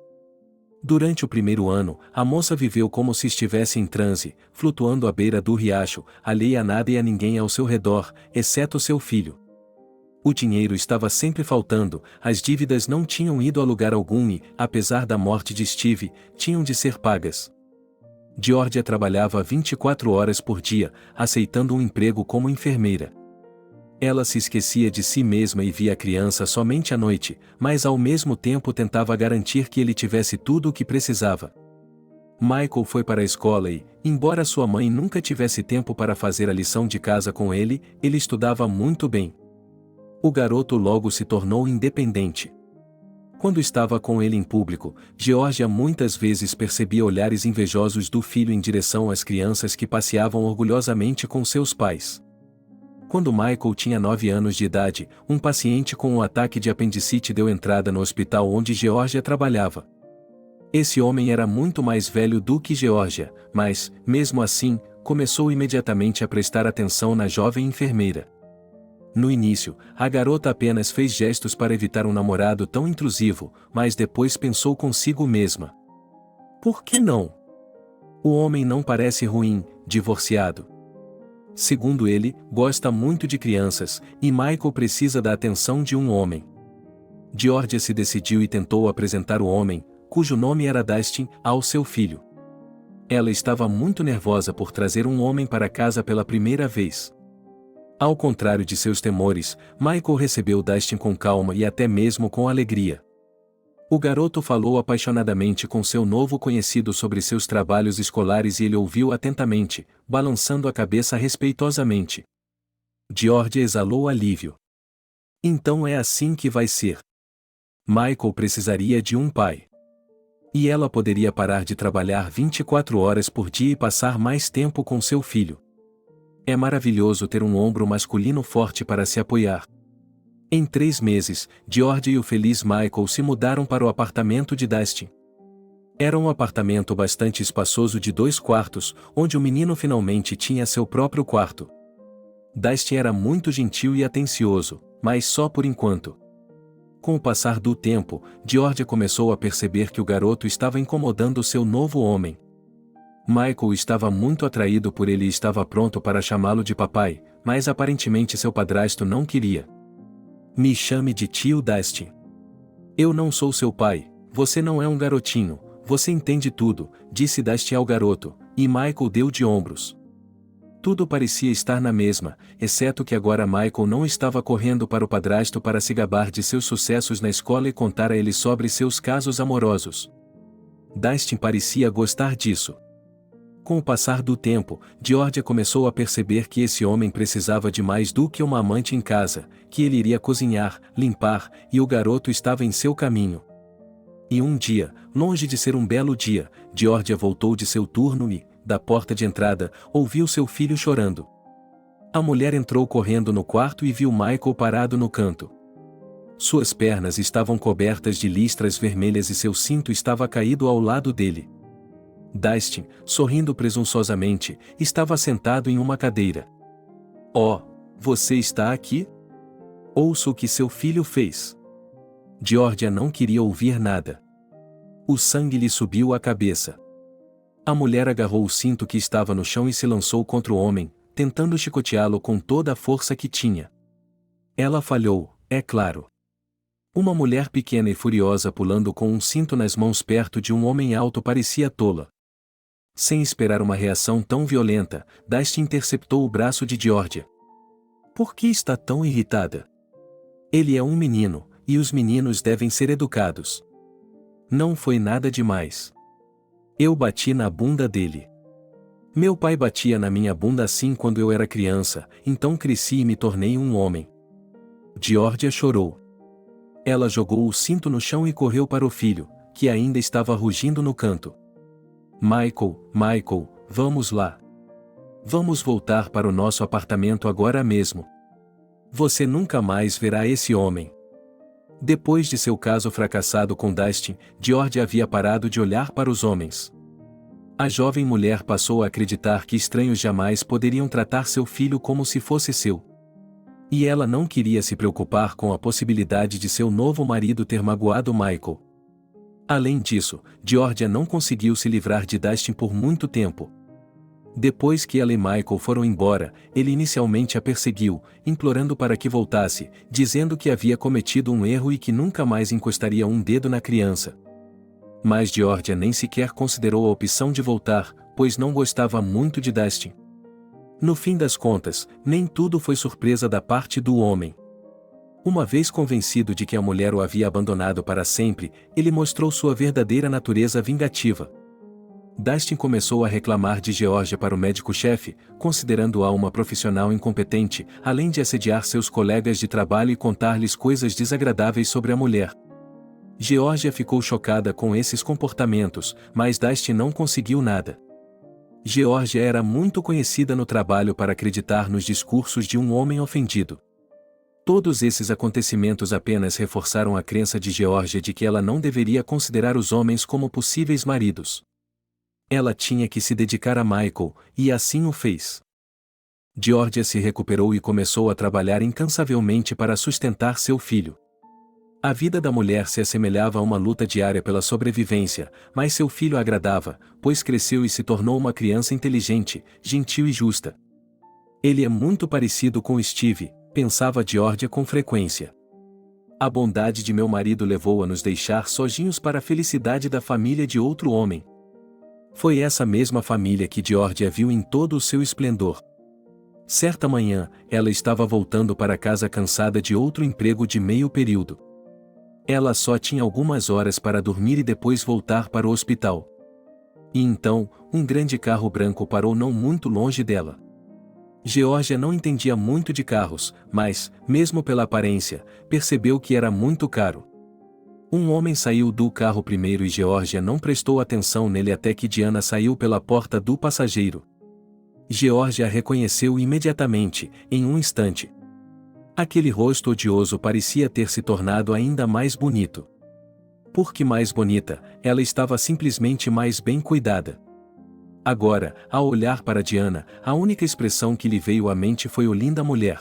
Durante o primeiro ano, a moça viveu como se estivesse em transe, flutuando à beira do riacho, alheia a nada e a ninguém ao seu redor, exceto seu filho. O dinheiro estava sempre faltando, as dívidas não tinham ido a lugar algum e, apesar da morte de Steve, tinham de ser pagas. Georgia trabalhava 24 horas por dia, aceitando um emprego como enfermeira. Ela se esquecia de si mesma e via a criança somente à noite, mas ao mesmo tempo tentava garantir que ele tivesse tudo o que precisava. Michael foi para a escola e, embora sua mãe nunca tivesse tempo para fazer a lição de casa com ele, ele estudava muito bem. O garoto logo se tornou independente. Quando estava com ele em público, Georgia muitas vezes percebia olhares invejosos do filho em direção às crianças que passeavam orgulhosamente com seus pais. Quando Michael tinha 9 anos de idade, um paciente com um ataque de apendicite deu entrada no hospital onde Georgia trabalhava. Esse homem era muito mais velho do que Georgia, mas, mesmo assim, começou imediatamente a prestar atenção na jovem enfermeira. No início, a garota apenas fez gestos para evitar um namorado tão intrusivo, mas depois pensou consigo mesma. Por que não? O homem não parece ruim, divorciado. Segundo ele, gosta muito de crianças, e Michael precisa da atenção de um homem. Georgia se decidiu e tentou apresentar o homem, cujo nome era Dustin, ao seu filho. Ela estava muito nervosa por trazer um homem para casa pela primeira vez. Ao contrário de seus temores, Michael recebeu Dustin com calma e até mesmo com alegria. O garoto falou apaixonadamente com seu novo conhecido sobre seus trabalhos escolares e ele ouviu atentamente, balançando a cabeça respeitosamente. Georgia exalou alívio. Então é assim que vai ser. Michael precisaria de um pai. E ela poderia parar de trabalhar 24 horas por dia e passar mais tempo com seu filho. É maravilhoso ter um ombro masculino forte para se apoiar. Em 3 meses, Georgia e o feliz Michael se mudaram para o apartamento de Dustin. Era um apartamento bastante espaçoso de 2 quartos, onde o menino finalmente tinha seu próprio quarto. Dustin era muito gentil e atencioso, mas só por enquanto. Com o passar do tempo, Georgia começou a perceber que o garoto estava incomodando seu novo homem. Michael estava muito atraído por ele e estava pronto para chamá-lo de papai, mas aparentemente seu padrasto não queria. Me chame de tio Dustin. Eu não sou seu pai, você não é um garotinho, você entende tudo, disse Dustin ao garoto, e Michael deu de ombros. Tudo parecia estar na mesma, exceto que agora Michael não estava correndo para o padrasto para se gabar de seus sucessos na escola e contar a ele sobre seus casos amorosos. Dustin parecia gostar disso. Com o passar do tempo, Georgia começou a perceber que esse homem precisava de mais do que uma amante em casa, que ele iria cozinhar, limpar, e o garoto estava em seu caminho. E um dia, longe de ser um belo dia, Georgia voltou de seu turno e, da porta de entrada, ouviu seu filho chorando. A mulher entrou correndo no quarto e viu Michael parado no canto. Suas pernas estavam cobertas de listras vermelhas e seu cinto estava caído ao lado dele. Dustin, sorrindo presunçosamente, estava sentado em uma cadeira. Oh, você está aqui? Ouço o que seu filho fez. Georgia não queria ouvir nada. O sangue lhe subiu à cabeça. A mulher agarrou o cinto que estava no chão e se lançou contra o homem, tentando chicoteá-lo com toda a força que tinha. Ela falhou, é claro. Uma mulher pequena e furiosa pulando com um cinto nas mãos perto de um homem alto parecia tola. Sem esperar uma reação tão violenta, Dustin interceptou o braço de Georgia. Por que está tão irritada? Ele é um menino, e os meninos devem ser educados. Não foi nada demais. Eu bati na bunda dele. Meu pai batia na minha bunda assim quando eu era criança, então cresci e me tornei um homem. Georgia chorou. Ela jogou o cinto no chão e correu para o filho, que ainda estava rugindo no canto. Michael, vamos lá. Vamos voltar para o nosso apartamento agora mesmo. Você nunca mais verá esse homem. Depois de seu caso fracassado com Dustin, Georgia havia parado de olhar para os homens. A jovem mulher passou a acreditar que estranhos jamais poderiam tratar seu filho como se fosse seu. E ela não queria se preocupar com a possibilidade de seu novo marido ter magoado Michael. Além disso, Georgia não conseguiu se livrar de Dustin por muito tempo. Depois que ela e Michael foram embora, ele inicialmente a perseguiu, implorando para que voltasse, dizendo que havia cometido um erro e que nunca mais encostaria um dedo na criança. Mas Georgia nem sequer considerou a opção de voltar, pois não gostava muito de Dustin. No fim das contas, nem tudo foi surpresa da parte do homem. Uma vez convencido de que a mulher o havia abandonado para sempre, ele mostrou sua verdadeira natureza vingativa. Dustin começou a reclamar de Georgia para o médico-chefe, considerando-a uma profissional incompetente, além de assediar seus colegas de trabalho e contar-lhes coisas desagradáveis sobre a mulher. Georgia ficou chocada com esses comportamentos, mas Dustin não conseguiu nada. Georgia era muito conhecida no trabalho para acreditar nos discursos de um homem ofendido. Todos esses acontecimentos apenas reforçaram a crença de Georgia de que ela não deveria considerar os homens como possíveis maridos. Ela tinha que se dedicar a Michael, e assim o fez. Georgia se recuperou e começou a trabalhar incansavelmente para sustentar seu filho. A vida da mulher se assemelhava a uma luta diária pela sobrevivência, mas seu filho a agradava, pois cresceu e se tornou uma criança inteligente, gentil e justa. Ele é muito parecido com Steve, pensava Georgia com frequência. A bondade de meu marido levou a nos deixar sozinhos para a felicidade da família de outro homem. Foi essa mesma família que Georgia viu em todo o seu esplendor. Certa manhã, ela estava voltando para casa cansada de outro emprego de meio período. Ela só tinha algumas horas para dormir e depois voltar para o hospital. E então, um grande carro branco parou não muito longe dela. Georgia não entendia muito de carros, mas, mesmo pela aparência, percebeu que era muito caro. Um homem saiu do carro primeiro e Georgia não prestou atenção nele até que Diana saiu pela porta do passageiro. Georgia a reconheceu imediatamente, em um instante. Aquele rosto odioso parecia ter se tornado ainda mais bonito. Por que mais bonita, ela estava simplesmente mais bem cuidada. Agora, ao olhar para Diana, a única expressão que lhe veio à mente foi o linda mulher.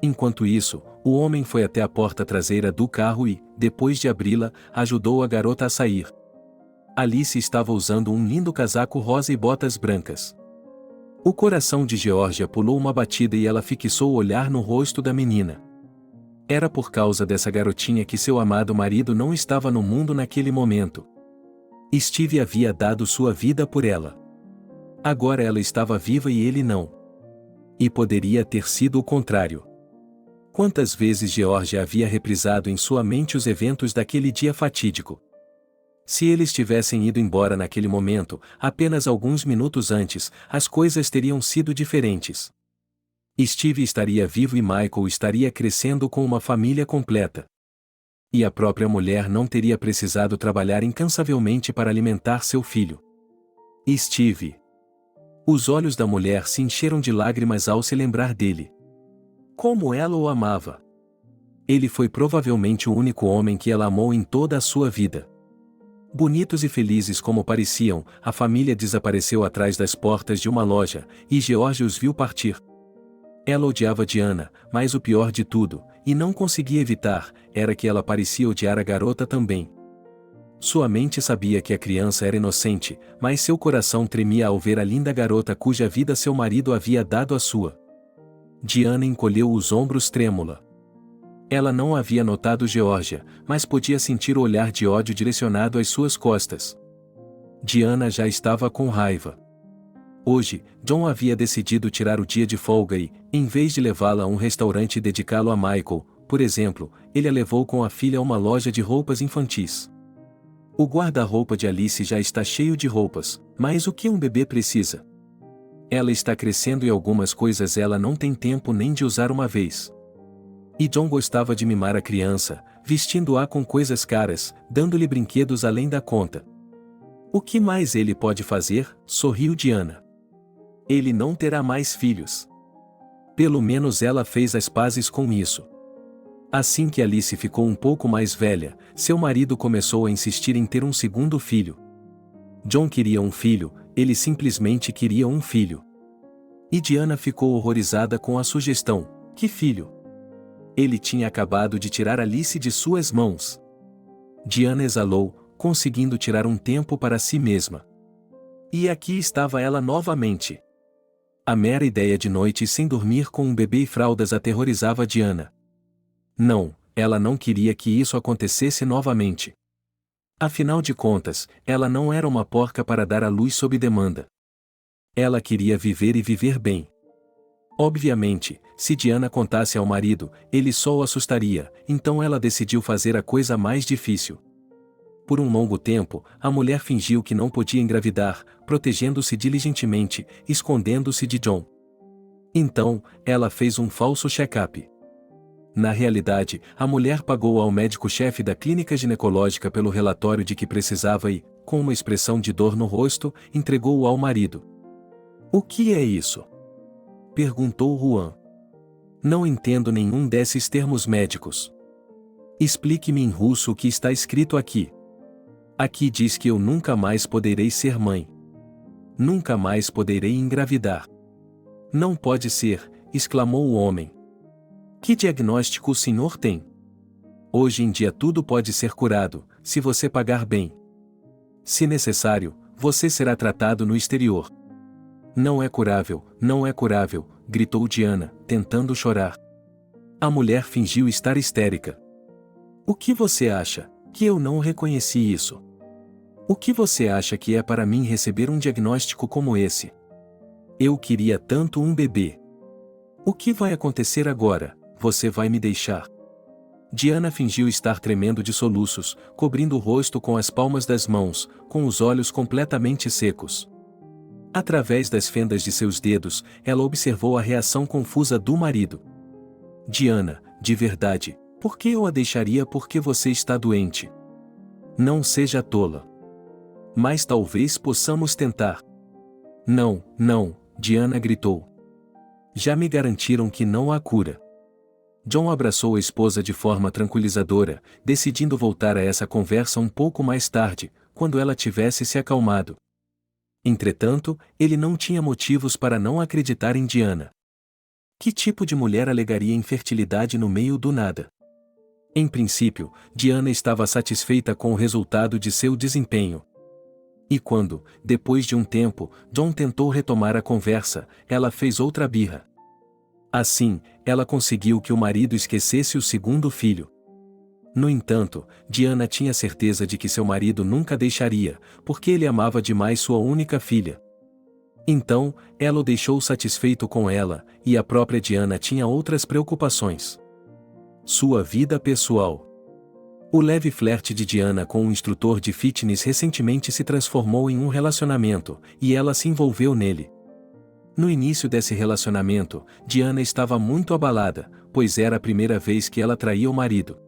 Enquanto isso, o homem foi até a porta traseira do carro e, depois de abri-la, ajudou a garota a sair. Alice estava usando um lindo casaco rosa e botas brancas. O coração de Georgia pulou uma batida e ela fixou o olhar no rosto da menina. Era por causa dessa garotinha que seu amado marido não estava no mundo naquele momento. Steve havia dado sua vida por ela. Agora ela estava viva e ele não. E poderia ter sido o contrário. Quantas vezes Georgia havia reprisado em sua mente os eventos daquele dia fatídico? Se eles tivessem ido embora naquele momento, apenas alguns minutos antes, as coisas teriam sido diferentes. Steve estaria vivo e Michael estaria crescendo com uma família completa. E a própria mulher não teria precisado trabalhar incansavelmente para alimentar seu filho. Steve. Os olhos da mulher se encheram de lágrimas ao se lembrar dele. Como ela o amava! Ele foi provavelmente o único homem que ela amou em toda a sua vida. Bonitos e felizes como pareciam, a família desapareceu atrás das portas de uma loja, e George os viu partir. Ela odiava Diana, mas o pior de tudo, e não conseguia evitar, era que ela parecia odiar a garota também. Sua mente sabia que a criança era inocente, mas seu coração tremia ao ver a linda garota cuja vida seu marido havia dado à sua. Diana encolheu os ombros trêmula. Ela não havia notado Georgia, mas podia sentir o olhar de ódio direcionado às suas costas. Diana já estava com raiva. Hoje, John havia decidido tirar o dia de folga e, em vez de levá-la a um restaurante e dedicá-lo a Michael, por exemplo, ele a levou com a filha a uma loja de roupas infantis. O guarda-roupa de Alice já está cheio de roupas, mas o que um bebê precisa? Ela está crescendo e algumas coisas ela não tem tempo nem de usar uma vez. E John gostava de mimar a criança, vestindo-a com coisas caras, dando-lhe brinquedos além da conta. O que mais ele pode fazer? Sorriu Diana. Ele não terá mais filhos. Pelo menos ela fez as pazes com isso. Assim que Alice ficou um pouco mais velha, seu marido começou a insistir em ter um segundo filho. John queria um filho, ele simplesmente queria um filho. E Diana ficou horrorizada com a sugestão: que filho? Ele tinha acabado de tirar Alice de suas mãos. Diana exalou, conseguindo tirar um tempo para si mesma. E aqui estava ela novamente. A mera ideia de noites sem dormir com um bebê e fraldas aterrorizava Diana. Não, ela não queria que isso acontecesse novamente. Afinal de contas, ela não era uma porca para dar à luz sob demanda. Ela queria viver e viver bem. Obviamente, se Diana contasse ao marido, ele só o assustaria, então ela decidiu fazer a coisa mais difícil. Por um longo tempo, a mulher fingiu que não podia engravidar, protegendo-se diligentemente, escondendo-se de John. Então, ela fez um falso check-up. Na realidade, a mulher pagou ao médico-chefe da clínica ginecológica pelo relatório de que precisava e, com uma expressão de dor no rosto, entregou-o ao marido. O que é isso? Perguntou Juan. Não entendo nenhum desses termos médicos. Explique-me em russo o que está escrito aqui. Aqui diz que eu nunca mais poderei ser mãe. Nunca mais poderei engravidar. Não pode ser, exclamou o homem. Que diagnóstico o senhor tem? Hoje em dia tudo pode ser curado, se você pagar bem. Se necessário, você será tratado no exterior. Não é curável, gritou Diana, tentando chorar. A mulher fingiu estar histérica. O que você acha? Que eu não reconheci isso? O que você acha que é para mim receber um diagnóstico como esse? Eu queria tanto um bebê. O que vai acontecer agora? Você vai me deixar? Diana fingiu estar tremendo de soluços, cobrindo o rosto com as palmas das mãos, com os olhos completamente secos. Através das fendas de seus dedos, ela observou a reação confusa do marido. Diana, de verdade, por que eu a deixaria porque você está doente? Não seja tola. Mas talvez possamos tentar. Não, Diana gritou. Já me garantiram que não há cura. John abraçou a esposa de forma tranquilizadora, decidindo voltar a essa conversa um pouco mais tarde, quando ela tivesse se acalmado. Entretanto, ele não tinha motivos para não acreditar em Diana. Que tipo de mulher alegaria infertilidade no meio do nada? Em princípio, Diana estava satisfeita com o resultado de seu desempenho. E quando, depois de um tempo, John tentou retomar a conversa, ela fez outra birra. Assim, ela conseguiu que o marido esquecesse o segundo filho. No entanto, Diana tinha certeza de que seu marido nunca deixaria, porque ele amava demais sua única filha. Então, ela o deixou satisfeito com ela, e a própria Diana tinha outras preocupações. Sua vida pessoal. O leve flerte de Diana com um instrutor de fitness recentemente se transformou em um relacionamento, e ela se envolveu nele. No início desse relacionamento, Diana estava muito abalada, pois era a primeira vez que ela traía o marido.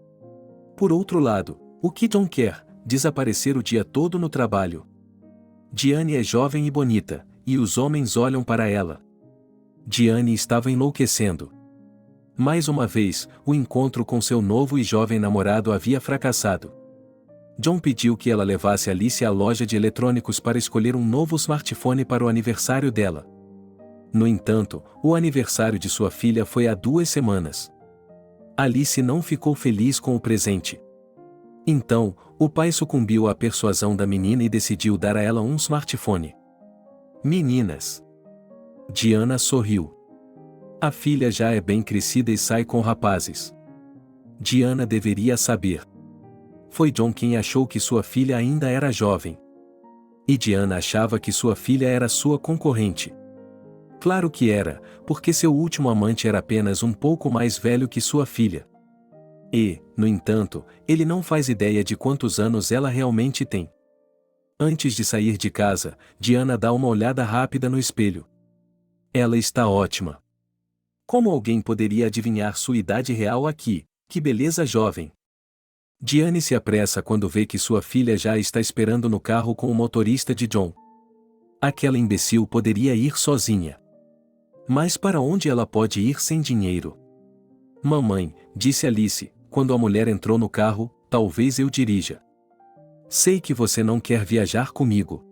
Por outro lado, o que John quer? Desaparecer o dia todo no trabalho. Diane é jovem e bonita, e os homens olham para ela. Diane estava enlouquecendo. Mais uma vez, o encontro com seu novo e jovem namorado havia fracassado. John pediu que ela levasse Alice à loja de eletrônicos para escolher um novo smartphone para o aniversário dela. No entanto, o aniversário de sua filha foi há 2 semanas. Alice não ficou feliz com o presente. Então, o pai sucumbiu à persuasão da menina e decidiu dar a ela um smartphone. Meninas. Diana sorriu. A filha já é bem crescida e sai com rapazes. Diana deveria saber. Foi John quem achou que sua filha ainda era jovem. E Diana achava que sua filha era sua concorrente. Claro que era, porque seu último amante era apenas um pouco mais velho que sua filha. E, no entanto, ele não faz ideia de quantos anos ela realmente tem. Antes de sair de casa, Diana dá uma olhada rápida no espelho. Ela está ótima. Como alguém poderia adivinhar sua idade real aqui? Que beleza jovem! Diane se apressa quando vê que sua filha já está esperando no carro com o motorista de John. Aquela imbecil poderia ir sozinha. Mas para onde ela pode ir sem dinheiro? Mamãe, disse Alice, quando a mulher entrou no carro, talvez eu dirija. Sei que você não quer viajar comigo.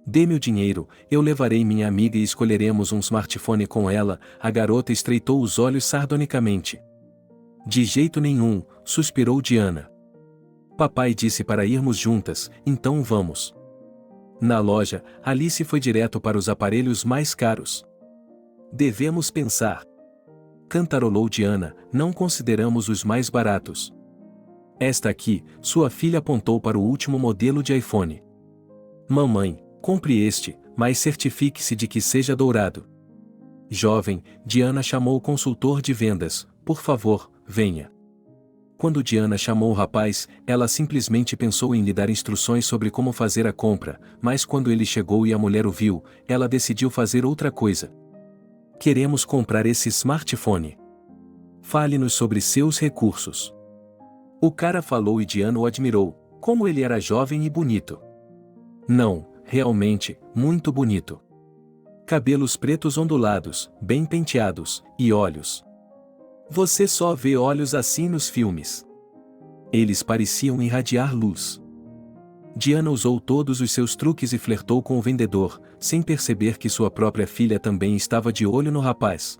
Dê-me o dinheiro, eu levarei minha amiga e escolheremos um smartphone com ela. A garota estreitou os olhos sardonicamente. De jeito nenhum, suspirou Diana. Papai disse para irmos juntas, então vamos. Na loja, Alice foi direto para os aparelhos mais caros. Devemos pensar. Cantarolou Diana, não consideramos os mais baratos. Esta aqui, sua filha apontou para o último modelo de iPhone. Mamãe, compre este, mas certifique-se de que seja dourado. Jovem, Diana chamou o consultor de vendas, por favor, venha. Quando Diana chamou o rapaz, ela simplesmente pensou em lhe dar instruções sobre como fazer a compra, mas quando ele chegou e a mulher o viu, ela decidiu fazer outra coisa. Queremos comprar esse smartphone. Fale-nos sobre seus recursos. O cara falou e Diana o admirou, como ele era jovem e bonito. Não, realmente, muito bonito. Cabelos pretos ondulados, bem penteados, e olhos. Você só vê olhos assim nos filmes. Eles pareciam irradiar luz. Diana usou todos os seus truques e flertou com o vendedor, sem perceber que sua própria filha também estava de olho no rapaz.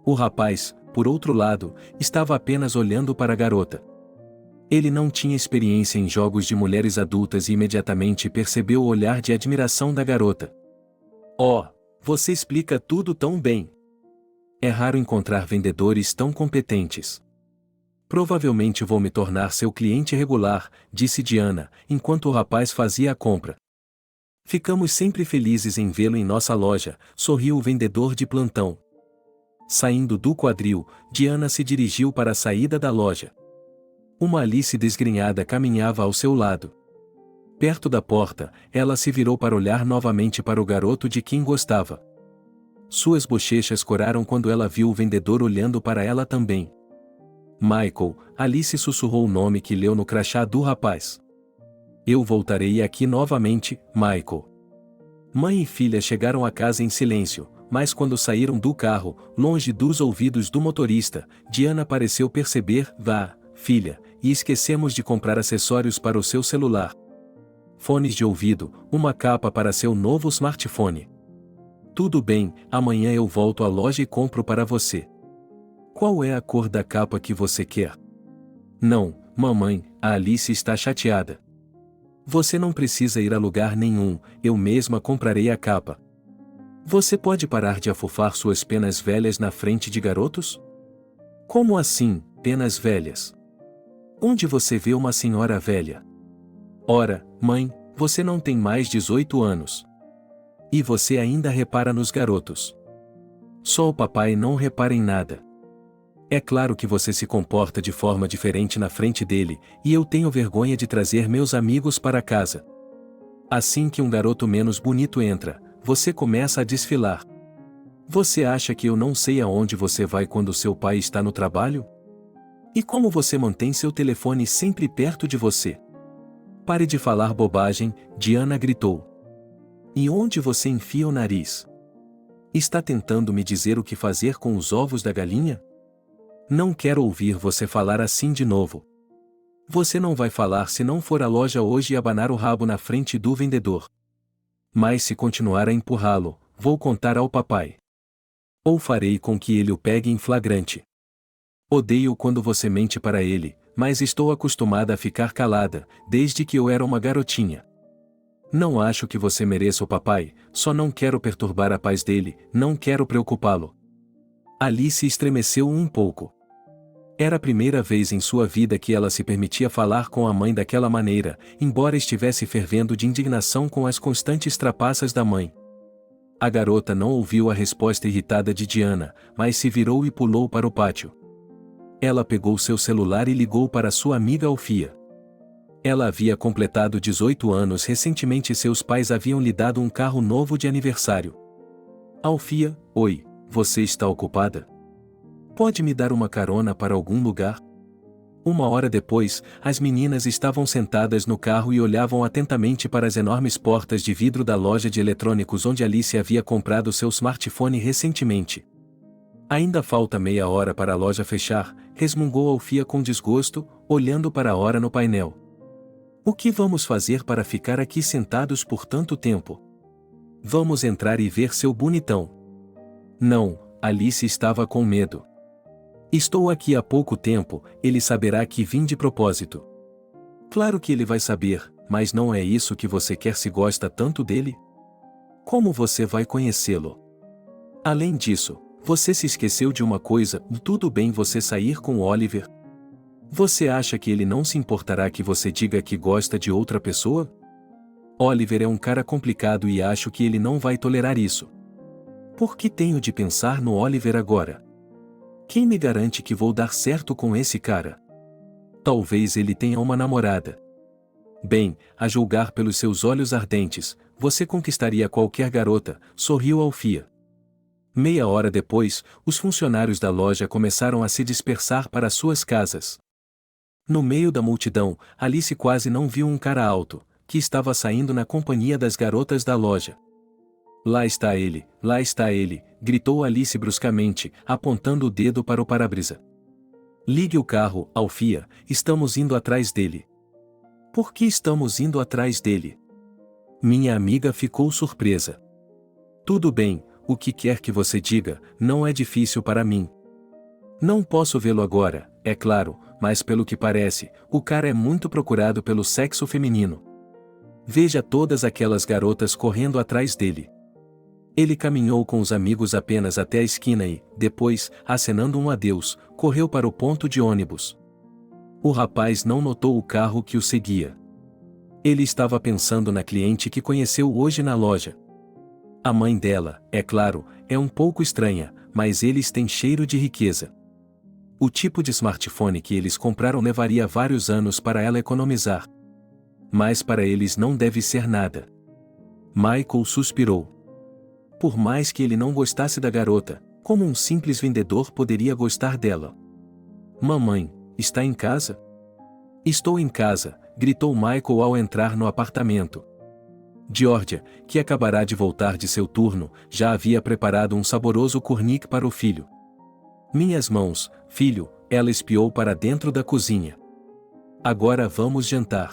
O rapaz, por outro lado, estava apenas olhando para a garota. Ele não tinha experiência em jogos de mulheres adultas e imediatamente percebeu o olhar de admiração da garota. Oh, você explica tudo tão bem. É raro encontrar vendedores tão competentes. Provavelmente vou me tornar seu cliente regular, disse Diana, enquanto o rapaz fazia a compra. Ficamos sempre felizes em vê-lo em nossa loja, sorriu o vendedor de plantão. Saindo do quadril, Diana se dirigiu para a saída da loja. Uma Alice desgrenhada caminhava ao seu lado. Perto da porta, ela se virou para olhar novamente para o garoto de quem gostava. Suas bochechas coraram quando ela viu o vendedor olhando para ela também. Michael, Alice sussurrou o nome que leu no crachá do rapaz. Eu voltarei aqui novamente, Michael. Mãe e filha chegaram a casa em silêncio, mas quando saíram do carro, longe dos ouvidos do motorista, Diana pareceu perceber, vá, filha, e esquecemos de comprar acessórios para o seu celular. Fones de ouvido, uma capa para seu novo smartphone. Tudo bem, amanhã eu volto à loja e compro para você. Qual é a cor da capa que você quer? Não, mamãe, a Alice está chateada. Você não precisa ir a lugar nenhum, eu mesma comprarei a capa. Você pode parar de afofar suas penas velhas na frente de garotos? Como assim, penas velhas? Onde você vê uma senhora velha? Ora, mãe, você não tem mais 18 anos. E você ainda repara nos garotos. Só o papai não repara em nada. É claro que você se comporta de forma diferente na frente dele, e eu tenho vergonha de trazer meus amigos para casa. Assim que um garoto menos bonito entra, você começa a desfilar. Você acha que eu não sei aonde você vai quando seu pai está no trabalho? E como você mantém seu telefone sempre perto de você? Pare de falar bobagem, Diana gritou. E onde você enfia o nariz? Está tentando me dizer o que fazer com os ovos da galinha? Não quero ouvir você falar assim de novo. Você não vai falar se não for à loja hoje e abanar o rabo na frente do vendedor. Mas se continuar a empurrá-lo, vou contar ao papai. Ou farei com que ele o pegue em flagrante. Odeio quando você mente para ele, mas estou acostumada a ficar calada, desde que eu era uma garotinha. Não acho que você mereça o papai, só não quero perturbar a paz dele, não quero preocupá-lo. Alice estremeceu um pouco. Era a primeira vez em sua vida que ela se permitia falar com a mãe daquela maneira, embora estivesse fervendo de indignação com as constantes trapaças da mãe. A garota não ouviu a resposta irritada de Diana, mas se virou e pulou para o pátio. Ela pegou seu celular e ligou para sua amiga Alfia. Ela havia completado 18 anos recentemente e seus pais haviam lhe dado um carro novo de aniversário. Alfia, oi, você está ocupada? Pode me dar uma carona para algum lugar? Uma hora depois, as meninas estavam sentadas no carro e olhavam atentamente para as enormes portas de vidro da loja de eletrônicos onde Alice havia comprado seu smartphone recentemente. Ainda falta meia hora para a loja fechar, resmungou Alfia com desgosto, olhando para a hora no painel. O que vamos fazer para ficar aqui sentados por tanto tempo? Vamos entrar e ver seu bonitão. Não, Alice estava com medo. Estou aqui há pouco tempo, ele saberá que vim de propósito. Claro que ele vai saber, mas não é isso que você quer se gosta tanto dele? Como você vai conhecê-lo? Além disso, você se esqueceu de uma coisa, tudo bem você sair com o Oliver? Você acha que ele não se importará que você diga que gosta de outra pessoa? Oliver é um cara complicado e acho que ele não vai tolerar isso. Por que tenho de pensar no Oliver agora? Quem me garante que vou dar certo com esse cara? Talvez ele tenha uma namorada. Bem, a julgar pelos seus olhos ardentes, você conquistaria qualquer garota, sorriu Alfia. Meia hora depois, os funcionários da loja começaram a se dispersar para suas casas. No meio da multidão, Alice quase não viu um cara alto, que estava saindo na companhia das garotas da loja. Lá está ele, gritou Alice bruscamente, apontando o dedo para o para-brisa. Ligue o carro, Alfia, estamos indo atrás dele. Por que estamos indo atrás dele? Minha amiga ficou surpresa. Tudo bem, o que quer que você diga, não é difícil para mim. Não posso vê-lo agora, é claro, mas pelo que parece, o cara é muito procurado pelo sexo feminino. Veja todas aquelas garotas correndo atrás dele. Ele caminhou com os amigos apenas até a esquina e, depois, acenando um adeus, correu para o ponto de ônibus. O rapaz não notou o carro que o seguia. Ele estava pensando na cliente que conheceu hoje na loja. A mãe dela, é claro, é um pouco estranha, mas eles têm cheiro de riqueza. O tipo de smartphone que eles compraram levaria vários anos para ela economizar. Mas para eles não deve ser nada. Michael suspirou. Por mais que ele não gostasse da garota, como um simples vendedor poderia gostar dela? Mamãe, está em casa? Estou em casa, gritou Michael ao entrar no apartamento. Georgia, que acabará de voltar de seu turno, já havia preparado um saboroso cornique para o filho. Minhas mãos, filho, ela espiou para dentro da cozinha. Agora vamos jantar.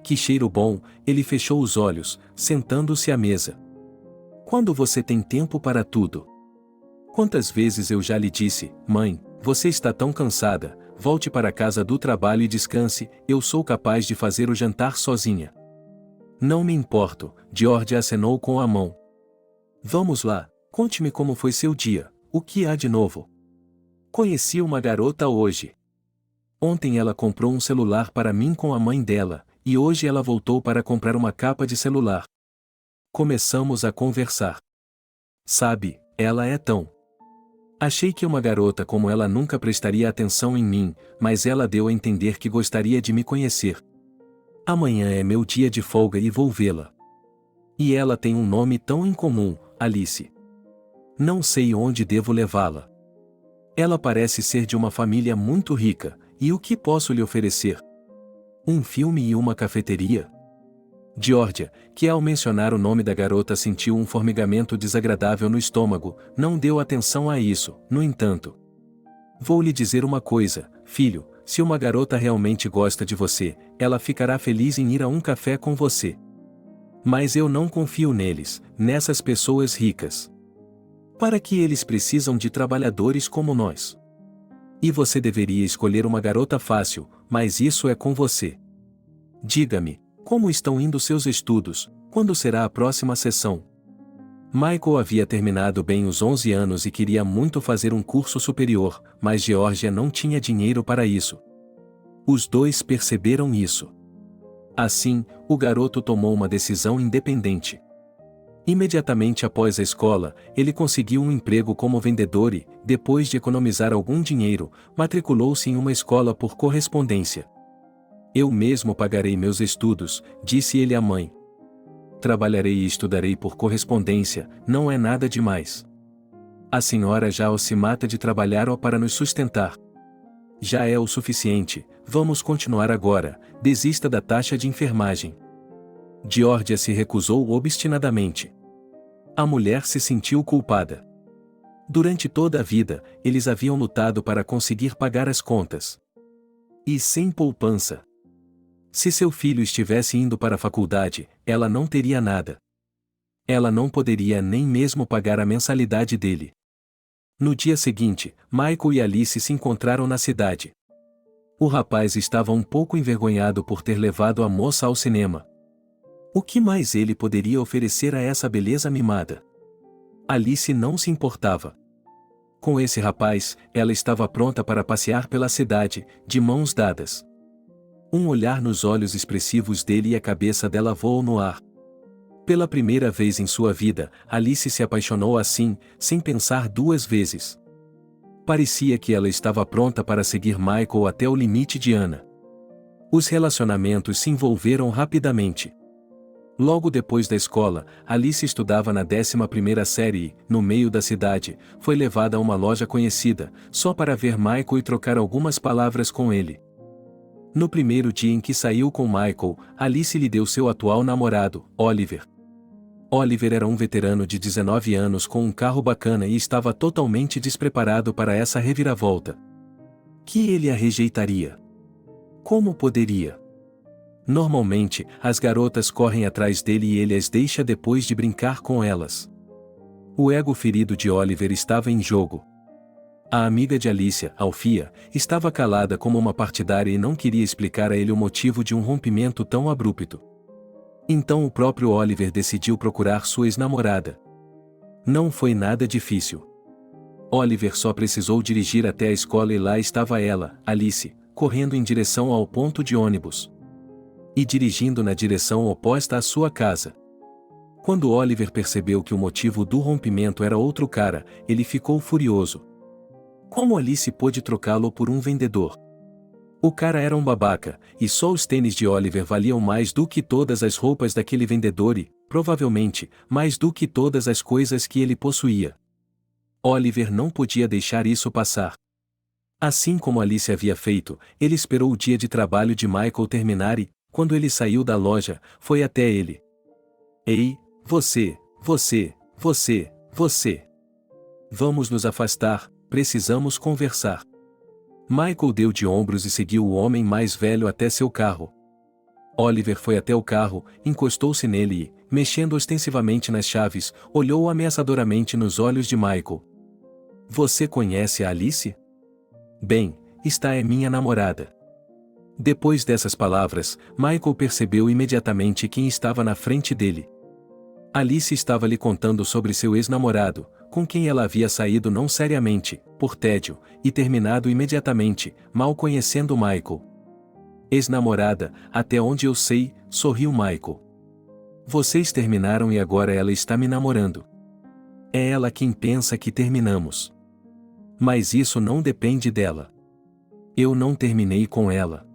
Que cheiro bom, ele fechou os olhos, sentando-se à mesa. Quando você tem tempo para tudo? Quantas vezes eu já lhe disse, mãe, você está tão cansada, volte para casa do trabalho e descanse, eu sou capaz de fazer o jantar sozinha. Não me importo, Georgia acenou com a mão. Vamos lá, conte-me como foi seu dia, o que há de novo? Conheci uma garota hoje. Ontem ela comprou um celular para mim com a mãe dela, e hoje ela voltou para comprar uma capa de celular. Começamos a conversar. Sabe, ela é tão... Achei que uma garota como ela nunca prestaria atenção em mim, mas ela deu a entender que gostaria de me conhecer. Amanhã é meu dia de folga e vou vê-la. E ela tem um nome tão incomum, Alice. Não sei onde devo levá-la. Ela parece ser de uma família muito rica, e o que posso lhe oferecer? Um filme e uma cafeteria? Georgia, que ao mencionar o nome da garota sentiu um formigamento desagradável no estômago, não deu atenção a isso, no entanto. Vou lhe dizer uma coisa, filho, se uma garota realmente gosta de você, ela ficará feliz em ir a um café com você. Mas eu não confio neles, nessas pessoas ricas. Para que eles precisam de trabalhadores como nós? E você deveria escolher uma garota fácil, mas isso é com você. Diga-me, como estão indo seus estudos? Quando será a próxima sessão? Michael havia terminado bem os 11 anos e queria muito fazer um curso superior, mas Georgia não tinha dinheiro para isso. Os dois perceberam isso. Assim, o garoto tomou uma decisão independente. Imediatamente após a escola, ele conseguiu um emprego como vendedor e, depois de economizar algum dinheiro, matriculou-se em uma escola por correspondência. Eu mesmo pagarei meus estudos, disse ele à mãe. Trabalharei e estudarei por correspondência, não é nada demais. A senhora já se mata de trabalhar para nos sustentar. Já é o suficiente, vamos continuar agora, desista da taxa de enfermagem. Georgia se recusou obstinadamente. A mulher se sentiu culpada. Durante toda a vida, eles haviam lutado para conseguir pagar as contas. E sem poupança. Se seu filho estivesse indo para a faculdade, ela não teria nada. Ela não poderia nem mesmo pagar a mensalidade dele. No dia seguinte, Michael e Alice se encontraram na cidade. O rapaz estava um pouco envergonhado por ter levado a moça ao cinema. O que mais ele poderia oferecer a essa beleza mimada? Alice não se importava. Com esse rapaz, ela estava pronta para passear pela cidade, de mãos dadas. Um olhar nos olhos expressivos dele e a cabeça dela voou no ar. Pela primeira vez em sua vida, Alice se apaixonou assim, sem pensar duas vezes. Parecia que ela estava pronta para seguir Michael até o limite de Ana. Os relacionamentos se envolveram rapidamente. Logo depois da escola, Alice estudava na 11ª série e, no meio da cidade, foi levada a uma loja conhecida, só para ver Michael e trocar algumas palavras com ele. No primeiro dia em que saiu com Michael, Alice lhe deu seu atual namorado, Oliver. Oliver era um veterano de 19 anos com um carro bacana e estava totalmente despreparado para essa reviravolta. Que ele a rejeitaria? Como poderia? Normalmente, as garotas correm atrás dele e ele as deixa depois de brincar com elas. O ego ferido de Oliver estava em jogo. A amiga de Alicia, Alfia, estava calada como uma partidária e não queria explicar a ele o motivo de um rompimento tão abrupto. Então o próprio Oliver decidiu procurar sua ex-namorada. Não foi nada difícil. Oliver só precisou dirigir até a escola e lá estava ela, Alice, correndo em direção ao ponto de ônibus. E dirigindo na direção oposta à sua casa. Quando Oliver percebeu que o motivo do rompimento era outro cara, ele ficou furioso. Como Alice pôde trocá-lo por um vendedor? O cara era um babaca, e só os tênis de Oliver valiam mais do que todas as roupas daquele vendedor e, provavelmente, mais do que todas as coisas que ele possuía. Oliver não podia deixar isso passar. Assim como Alice havia feito, ele esperou o dia de trabalho de Michael terminar e, quando ele saiu da loja, foi até ele. Ei, você. Vamos nos afastar, precisamos conversar. Michael deu de ombros e seguiu o homem mais velho até seu carro. Oliver foi até o carro, encostou-se nele e, mexendo ostensivamente nas chaves, olhou ameaçadoramente nos olhos de Michael. Você conhece a Alice? Bem, esta é minha namorada. Depois dessas palavras, Michael percebeu imediatamente quem estava na frente dele. Alice estava lhe contando sobre seu ex-namorado, com quem ela havia saído não seriamente, por tédio, e terminado imediatamente, mal conhecendo Michael. Ex-namorada, até onde eu sei, sorriu Michael. Vocês terminaram e agora ela está me namorando. É ela quem pensa que terminamos. Mas isso não depende dela. Eu não terminei com ela.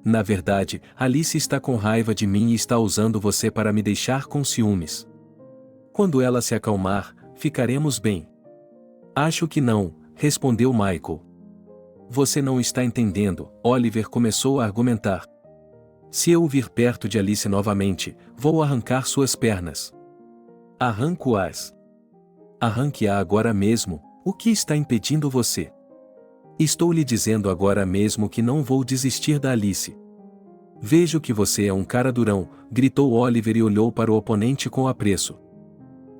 Na verdade, Alice está com raiva de mim e está usando você para me deixar com ciúmes. Quando ela se acalmar, ficaremos bem. Acho que não, respondeu Michael. Você não está entendendo, Oliver começou a argumentar. Se eu o vir perto de Alice novamente, vou arrancar suas pernas. Arranco-as. Arranque-a agora mesmo, o que está impedindo você? Estou lhe dizendo agora mesmo que não vou desistir da Alice. Vejo que você é um cara durão, gritou Oliver e olhou para o oponente com apreço.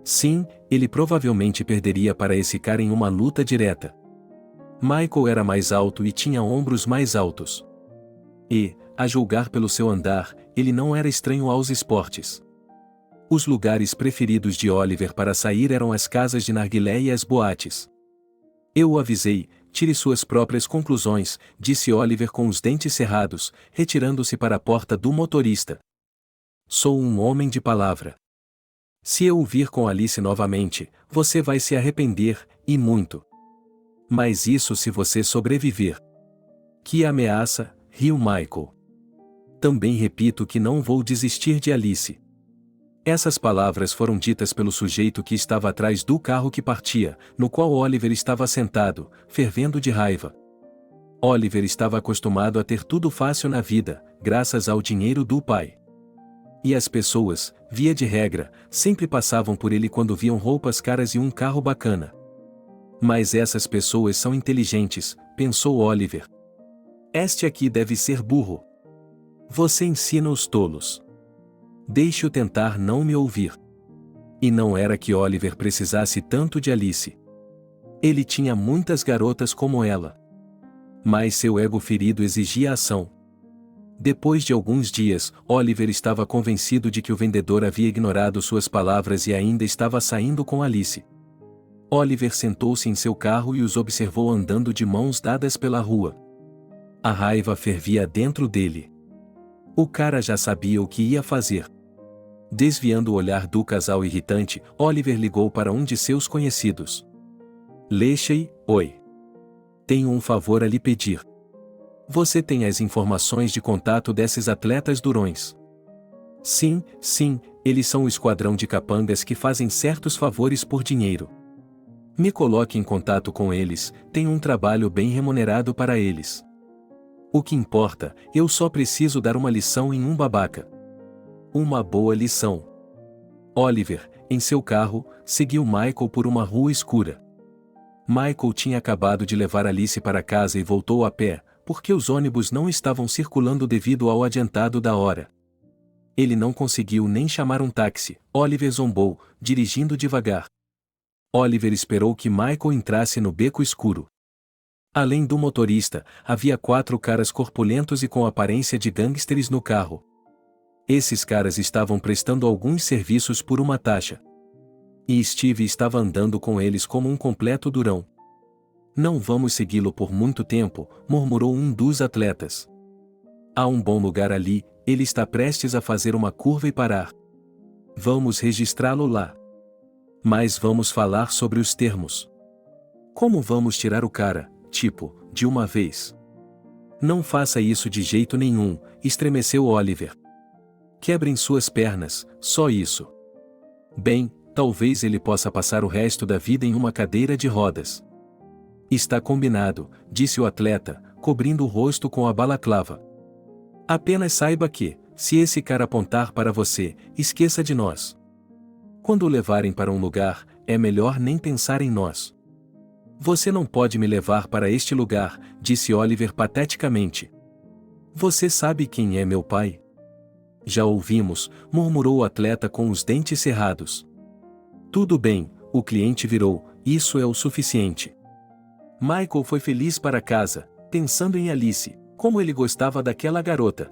Sim, ele provavelmente perderia para esse cara em uma luta direta. Michael era mais alto e tinha ombros mais altos. E, a julgar pelo seu andar, ele não era estranho aos esportes. Os lugares preferidos de Oliver para sair eram as casas de narguilé e as boates. Eu o avisei, tire suas próprias conclusões, disse Oliver com os dentes cerrados, retirando-se para a porta do motorista. Sou um homem de palavra. Se eu o vir com Alice novamente, você vai se arrepender, e muito. Mas isso se você sobreviver. Que ameaça, riu Michael. Também repito que não vou desistir de Alice. Essas palavras foram ditas pelo sujeito que estava atrás do carro que partia, no qual Oliver estava sentado, fervendo de raiva. Oliver estava acostumado a ter tudo fácil na vida, graças ao dinheiro do pai. E as pessoas, via de regra, sempre passavam por ele quando viam roupas caras e um carro bacana. Mas essas pessoas são inteligentes, pensou Oliver. Este aqui deve ser burro. Você ensina os tolos. Deixe-o tentar não me ouvir. E não era que Oliver precisasse tanto de Alice. Ele tinha muitas garotas como ela. Mas seu ego ferido exigia ação. Depois de alguns dias, Oliver estava convencido de que o vendedor havia ignorado suas palavras e ainda estava saindo com Alice. Oliver sentou-se em seu carro e os observou andando de mãos dadas pela rua. A raiva fervia dentro dele. O cara já sabia o que ia fazer. Desviando o olhar do casal irritante, Oliver ligou para um de seus conhecidos. Lechei, oi. Tenho um favor a lhe pedir. Você tem as informações de contato desses atletas durões? Sim, eles são o esquadrão de capangas que fazem certos favores por dinheiro. Me coloque em contato com eles, tenho um trabalho bem remunerado para eles. O que importa, eu só preciso dar uma lição em um babaca. Uma boa lição. Oliver, em seu carro, seguiu Michael por uma rua escura. Michael tinha acabado de levar Alice para casa e voltou a pé, porque os ônibus não estavam circulando devido ao adiantado da hora. Ele não conseguiu nem chamar um táxi, Oliver zombou, dirigindo devagar. Oliver esperou que Michael entrasse no beco escuro. Além do motorista, havia 4 caras corpulentos e com aparência de gangsters no carro. Esses caras estavam prestando alguns serviços por uma taxa. E Steve estava andando com eles como um completo durão. Não vamos segui-lo por muito tempo, murmurou um dos atletas. Há um bom lugar ali, ele está prestes a fazer uma curva e parar. Vamos registrá-lo lá. Mas vamos falar sobre os termos. Como vamos tirar o cara, tipo, de uma vez? Não faça isso de jeito nenhum, estremeceu Oliver. Quebrem suas pernas, só isso. Bem, talvez ele possa passar o resto da vida em uma cadeira de rodas. Está combinado, disse o atleta, cobrindo o rosto com a balaclava. Apenas saiba que, se esse cara apontar para você, esqueça de nós. Quando o levarem para um lugar, é melhor nem pensar em nós. Você não pode me levar para este lugar, disse Oliver pateticamente. Você sabe quem é meu pai? Já ouvimos, murmurou o atleta com os dentes cerrados. Tudo bem, o cliente virou, isso é o suficiente. Michael foi feliz para casa, pensando em Alice, como ele gostava daquela garota.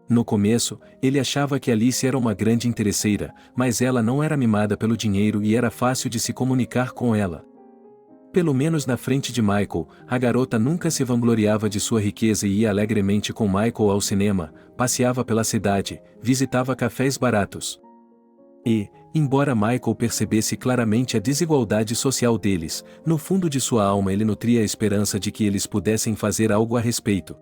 No começo, ele achava que Alice era uma grande interesseira, mas ela não era mimada pelo dinheiro e era fácil de se comunicar com ela. Pelo menos na frente de Michael, a garota nunca se vangloriava de sua riqueza e ia alegremente com Michael ao cinema, passeava pela cidade, visitava cafés baratos. E, embora Michael percebesse claramente a desigualdade social deles, no fundo de sua alma ele nutria a esperança de que eles pudessem fazer algo a respeito.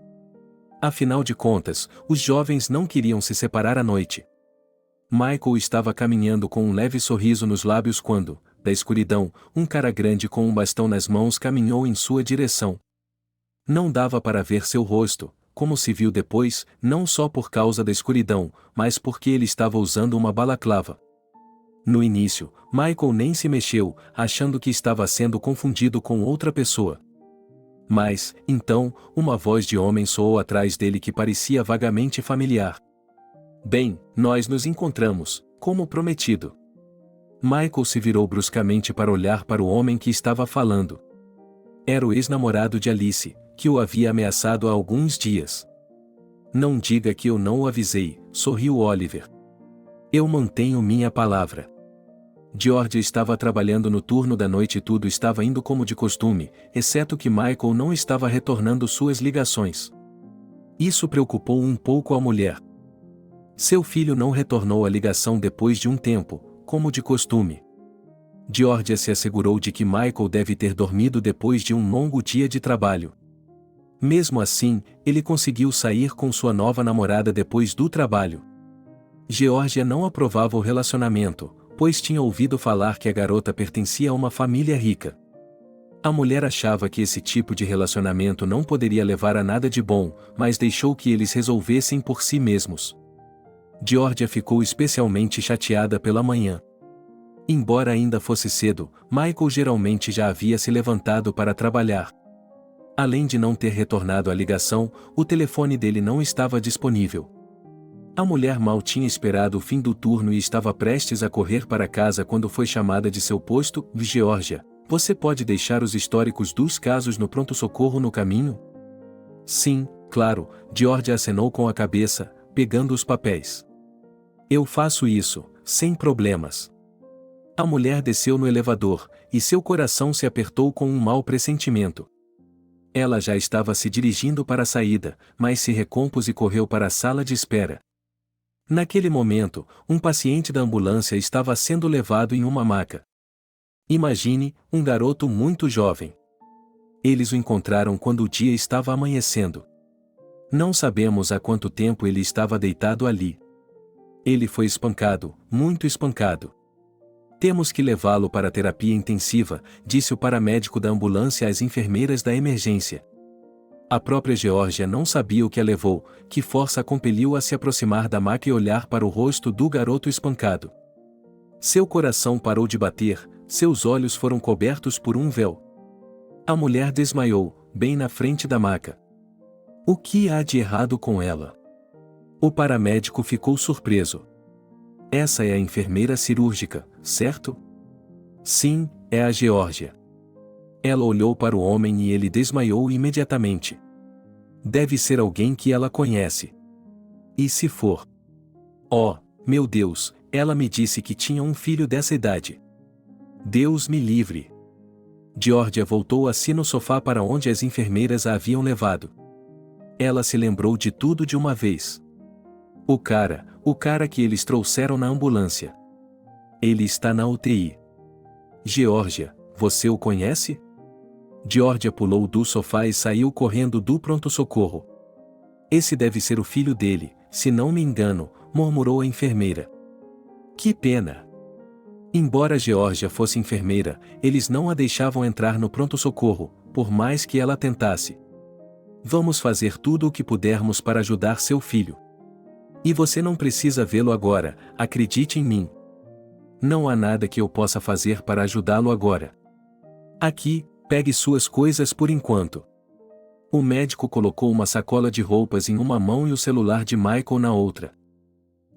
Afinal de contas, os jovens não queriam se separar à noite. Michael estava caminhando com um leve sorriso nos lábios quando, da escuridão, um cara grande com um bastão nas mãos caminhou em sua direção. Não dava para ver seu rosto, como se viu depois, não só por causa da escuridão, mas porque ele estava usando uma balaclava. No início, Michael nem se mexeu, achando que estava sendo confundido com outra pessoa. Mas, então, uma voz de homem soou atrás dele que parecia vagamente familiar. Bem, nós nos encontramos, como prometido. Michael se virou bruscamente para olhar para o homem que estava falando. Era o ex-namorado de Alice, que o havia ameaçado há alguns dias. Não diga que eu não o avisei, sorriu Oliver. Eu mantenho minha palavra. Georgia estava trabalhando no turno da noite e tudo estava indo como de costume, exceto que Michael não estava retornando suas ligações. Isso preocupou um pouco a mulher. Seu filho não retornou a ligação depois de um tempo, como de costume. Georgia se assegurou de que Michael deve ter dormido depois de um longo dia de trabalho. Mesmo assim, ele conseguiu sair com sua nova namorada depois do trabalho. Georgia não aprovava o relacionamento, pois tinha ouvido falar que a garota pertencia a uma família rica. A mulher achava que esse tipo de relacionamento não poderia levar a nada de bom, mas deixou que eles resolvessem por si mesmos. Georgia ficou especialmente chateada pela manhã. Embora ainda fosse cedo, Michael geralmente já havia se levantado para trabalhar. Além de não ter retornado a ligação, o telefone dele não estava disponível. A mulher mal tinha esperado o fim do turno e estava prestes a correr para casa quando foi chamada de seu posto. Georgia, você pode deixar os históricos dos casos no pronto-socorro no caminho? Sim, claro, Georgia acenou com a cabeça, pegando os papéis. Eu faço isso, sem problemas. A mulher desceu no elevador, e seu coração se apertou com um mau pressentimento. Ela já estava se dirigindo para a saída, mas se recompôs e correu para a sala de espera. Naquele momento, um paciente da ambulância estava sendo levado em uma maca. Imagine, um garoto muito jovem. Eles o encontraram quando o dia estava amanhecendo. Não sabemos há quanto tempo ele estava deitado ali. Ele foi espancado, muito espancado. Temos que levá-lo para a terapia intensiva, disse o paramédico da ambulância às enfermeiras da emergência. A própria Georgia não sabia o que a levou, que força a compeliu a se aproximar da maca e olhar para o rosto do garoto espancado. Seu coração parou de bater, seus olhos foram cobertos por um véu. A mulher desmaiou, bem na frente da maca. O que há de errado com ela? O paramédico ficou surpreso. Essa é a enfermeira cirúrgica, certo? Sim, é a Georgia. Ela olhou para o homem e ele desmaiou imediatamente. Deve ser alguém que ela conhece. E se for? Oh, meu Deus, ela me disse que tinha um filho dessa idade. Deus me livre. Georgia voltou a si no sofá para onde as enfermeiras a haviam levado. Ela se lembrou de tudo de uma vez. O cara que eles trouxeram na ambulância. Ele está na UTI. Georgia, você o conhece? Georgia pulou do sofá e saiu correndo do pronto-socorro. Esse deve ser o filho dele, se não me engano, murmurou a enfermeira. Que pena! Embora Georgia fosse enfermeira, eles não a deixavam entrar no pronto-socorro, por mais que ela tentasse. Vamos fazer tudo o que pudermos para ajudar seu filho. E você não precisa vê-lo agora, acredite em mim. Não há nada que eu possa fazer para ajudá-lo agora. Aqui, pegue suas coisas por enquanto. O médico colocou uma sacola de roupas em uma mão e o celular de Michael na outra.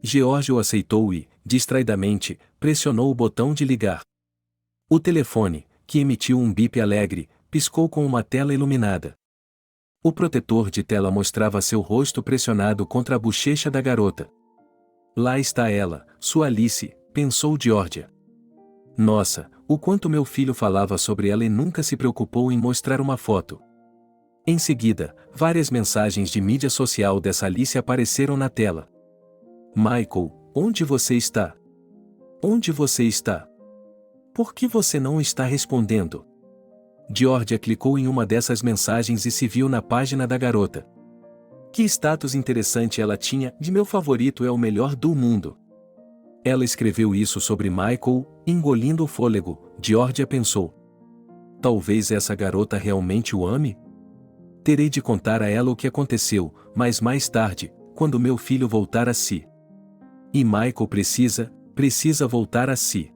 Georgia o aceitou e, distraidamente, pressionou o botão de ligar. O telefone, que emitiu um bip alegre, piscou com uma tela iluminada. O protetor de tela mostrava seu rosto pressionado contra a bochecha da garota. Lá está ela, sua Alice, pensou Georgia. Nossa, o quanto meu filho falava sobre ela e nunca se preocupou em mostrar uma foto. Em seguida, várias mensagens de mídia social dessa Alice apareceram na tela. Michael, onde você está? Onde você está? Por que você não está respondendo? Georgia clicou em uma dessas mensagens e se viu na página da garota. Que status interessante ela tinha, de meu favorito é o melhor do mundo. Ela escreveu isso sobre Michael, engolindo o fôlego, Georgia pensou. Talvez essa garota realmente o ame? Terei de contar a ela o que aconteceu, mas mais tarde, quando meu filho voltar a si. E Michael precisa voltar a si.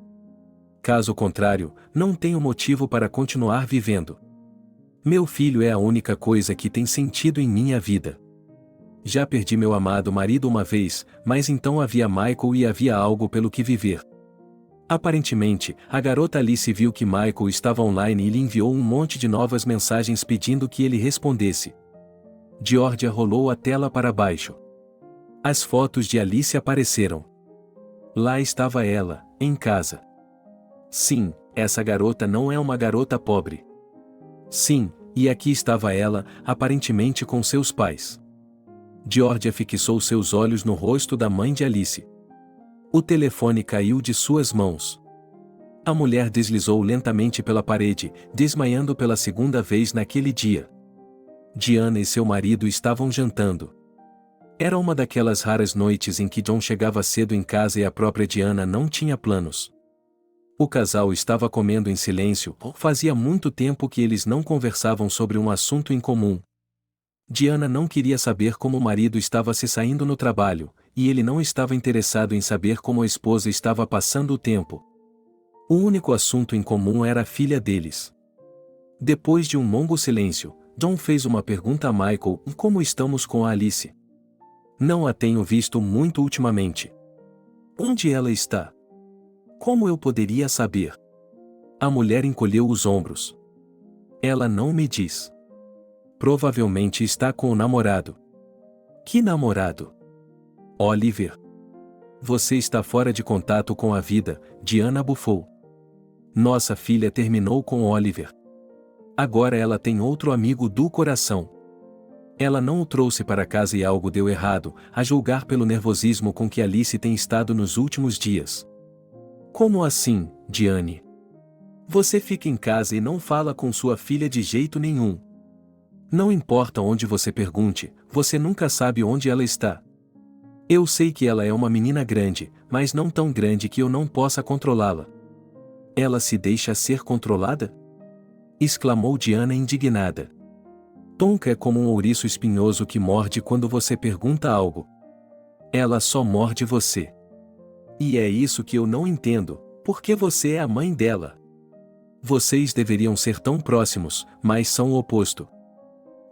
Caso contrário, não tenho motivo para continuar vivendo. Meu filho é a única coisa que tem sentido em minha vida. Já perdi meu amado marido uma vez, mas então havia Michael e havia algo pelo que viver. Aparentemente, a garota Alice viu que Michael estava online e lhe enviou um monte de novas mensagens pedindo que ele respondesse. Georgia rolou a tela para baixo. As fotos de Alice apareceram. Lá estava ela, em casa. Sim, essa garota não é uma garota pobre. Sim, e aqui estava ela, aparentemente com seus pais. Georgia fixou seus olhos no rosto da mãe de Alice. O telefone caiu de suas mãos. A mulher deslizou lentamente pela parede, desmaiando pela segunda vez naquele dia. Diana e seu marido estavam jantando. Era uma daquelas raras noites em que John chegava cedo em casa e a própria Diana não tinha planos. O casal estava comendo em silêncio, fazia muito tempo que eles não conversavam sobre um assunto em comum. Diana não queria saber como o marido estava se saindo no trabalho, e ele não estava interessado em saber como a esposa estava passando o tempo. O único assunto em comum era a filha deles. Depois de um longo silêncio, John fez uma pergunta a Michael: como estamos com a Alice? Não a tenho visto muito ultimamente. Onde ela está? Como eu poderia saber? A mulher encolheu os ombros. Ela não me diz. Provavelmente está com o namorado. Que namorado? Oliver. Você está fora de contato com a vida, Diana bufou. Nossa filha terminou com Oliver. Agora ela tem outro amigo do coração. Ela não o trouxe para casa e algo deu errado, a julgar pelo nervosismo com que Alice tem estado nos últimos dias. Como assim, Diane? Você fica em casa e não fala com sua filha de jeito nenhum. Não importa onde você pergunte, você nunca sabe onde ela está. Eu sei que ela é uma menina grande, mas não tão grande que eu não possa controlá-la. Ela se deixa ser controlada? Exclamou Diana indignada. Tonka é como um ouriço espinhoso que morde quando você pergunta algo. Ela só morde você. E é isso que eu não entendo, porque você é a mãe dela. Vocês deveriam ser tão próximos, mas são o oposto.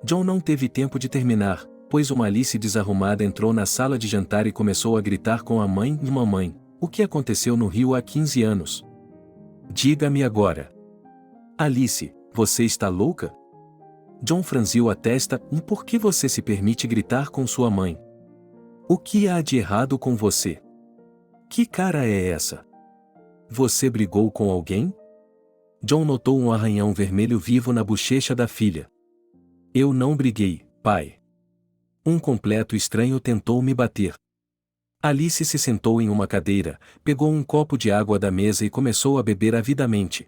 John não teve tempo de terminar, pois uma Alice desarrumada entrou na sala de jantar e começou a gritar com a mãe: mamãe, o que aconteceu no Rio há 15 anos? Diga-me agora. Alice, você está louca? John franziu a testa: por que você se permite gritar com sua mãe? O que há de errado com você? Que cara é essa? Você brigou com alguém? John notou um arranhão vermelho vivo na bochecha da filha. Eu não briguei, pai. Um completo estranho tentou me bater. Alice se sentou em uma cadeira, pegou um copo de água da mesa e começou a beber avidamente.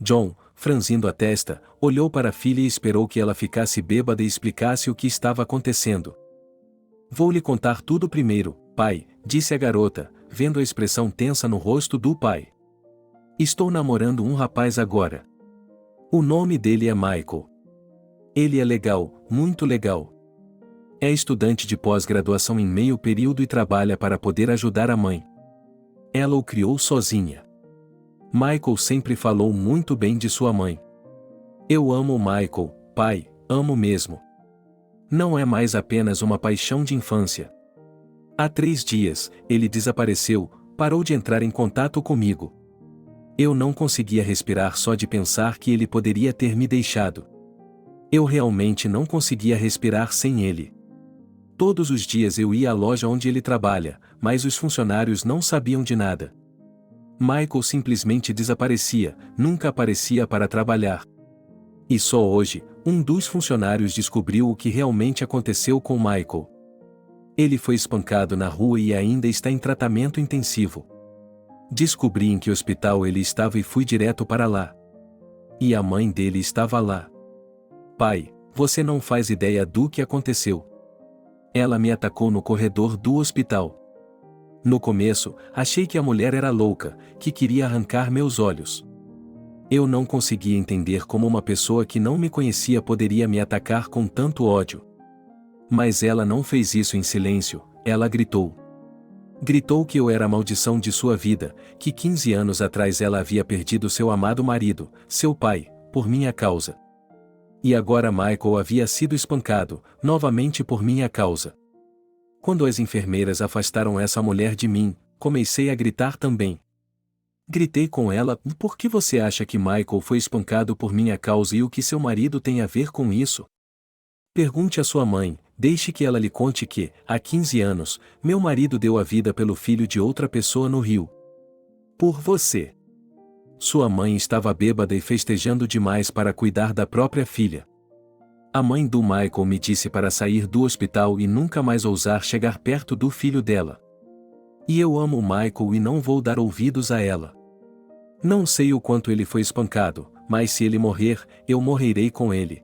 John, franzindo a testa, olhou para a filha e esperou que ela ficasse bêbada e explicasse o que estava acontecendo. Vou lhe contar tudo primeiro, pai, disse a garota, vendo a expressão tensa no rosto do pai. Estou namorando um rapaz agora. O nome dele é Michael. Ele é legal, muito legal. É estudante de pós-graduação em meio período e trabalha para poder ajudar a mãe. Ela o criou sozinha. Michael sempre falou muito bem de sua mãe. Eu amo Michael, pai, amo mesmo. Não é mais apenas uma paixão de infância. Há 3 dias, ele desapareceu, parou de entrar em contato comigo. Eu não conseguia respirar só de pensar que ele poderia ter me deixado. Eu realmente não conseguia respirar sem ele. Todos os dias eu ia à loja onde ele trabalha, mas os funcionários não sabiam de nada. Michael simplesmente desaparecia, nunca aparecia para trabalhar. E só hoje, um dos funcionários descobriu o que realmente aconteceu com Michael. Ele foi espancado na rua e ainda está em tratamento intensivo. Descobri em que hospital ele estava e fui direto para lá. E a mãe dele estava lá. Pai, você não faz ideia do que aconteceu. Ela me atacou no corredor do hospital. No começo, achei que a mulher era louca, que queria arrancar meus olhos. Eu não conseguia entender como uma pessoa que não me conhecia poderia me atacar com tanto ódio. Mas ela não fez isso em silêncio, ela gritou. Gritou que eu era a maldição de sua vida, que 15 anos atrás ela havia perdido seu amado marido, seu pai, por minha causa. E agora Michael havia sido espancado, novamente por minha causa. Quando as enfermeiras afastaram essa mulher de mim, comecei a gritar também. Gritei com ela: por que você acha que Michael foi espancado por minha causa e o que seu marido tem a ver com isso? Pergunte à sua mãe, deixe que ela lhe conte que, há 15 anos, meu marido deu a vida pelo filho de outra pessoa no rio. Por você. Sua mãe estava bêbada e festejando demais para cuidar da própria filha. A mãe do Michael me disse para sair do hospital e nunca mais ousar chegar perto do filho dela. E eu amo o Michael e não vou dar ouvidos a ela. Não sei o quanto ele foi espancado, mas se ele morrer, eu morrerei com ele.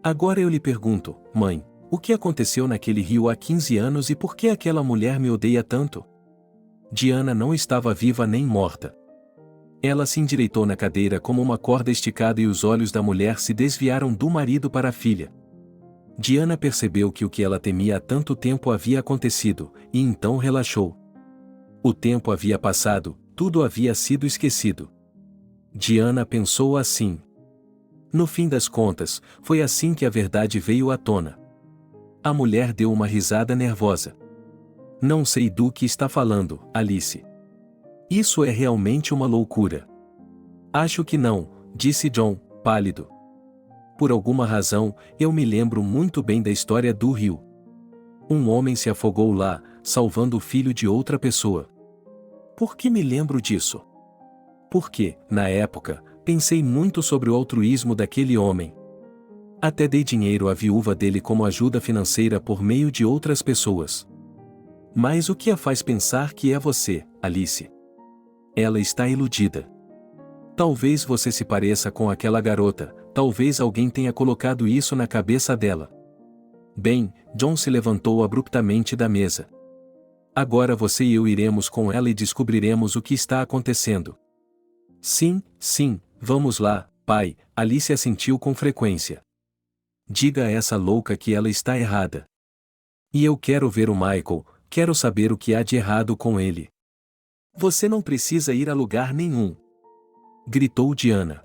Agora eu lhe pergunto, mãe, o que aconteceu naquele rio há 15 anos e por que aquela mulher me odeia tanto? Diana não estava viva nem morta. Ela se endireitou na cadeira como uma corda esticada e os olhos da mulher se desviaram do marido para a filha. Diana percebeu que o que ela temia há tanto tempo havia acontecido, e então relaxou. O tempo havia passado, tudo havia sido esquecido. Diana pensou assim. No fim das contas, foi assim que a verdade veio à tona. A mulher deu uma risada nervosa. Não sei do que está falando, Alice. Isso é realmente uma loucura. Acho que não, disse John, pálido. Por alguma razão, eu me lembro muito bem da história do rio. Um homem se afogou lá, salvando o filho de outra pessoa. Por que me lembro disso? Porque, na época, pensei muito sobre o altruísmo daquele homem. Até dei dinheiro à viúva dele como ajuda financeira por meio de outras pessoas. Mas o que a faz pensar que é você, Alice? Ela está iludida. Talvez você se pareça com aquela garota, talvez alguém tenha colocado isso na cabeça dela. Bem, John se levantou abruptamente da mesa. Agora você e eu iremos com ela e descobriremos o que está acontecendo. Sim, sim, vamos lá, pai, Alice assentiu com frequência. Diga a essa louca que ela está errada. E eu quero ver o Michael, quero saber o que há de errado com ele. Você não precisa ir a lugar nenhum. Gritou Diana.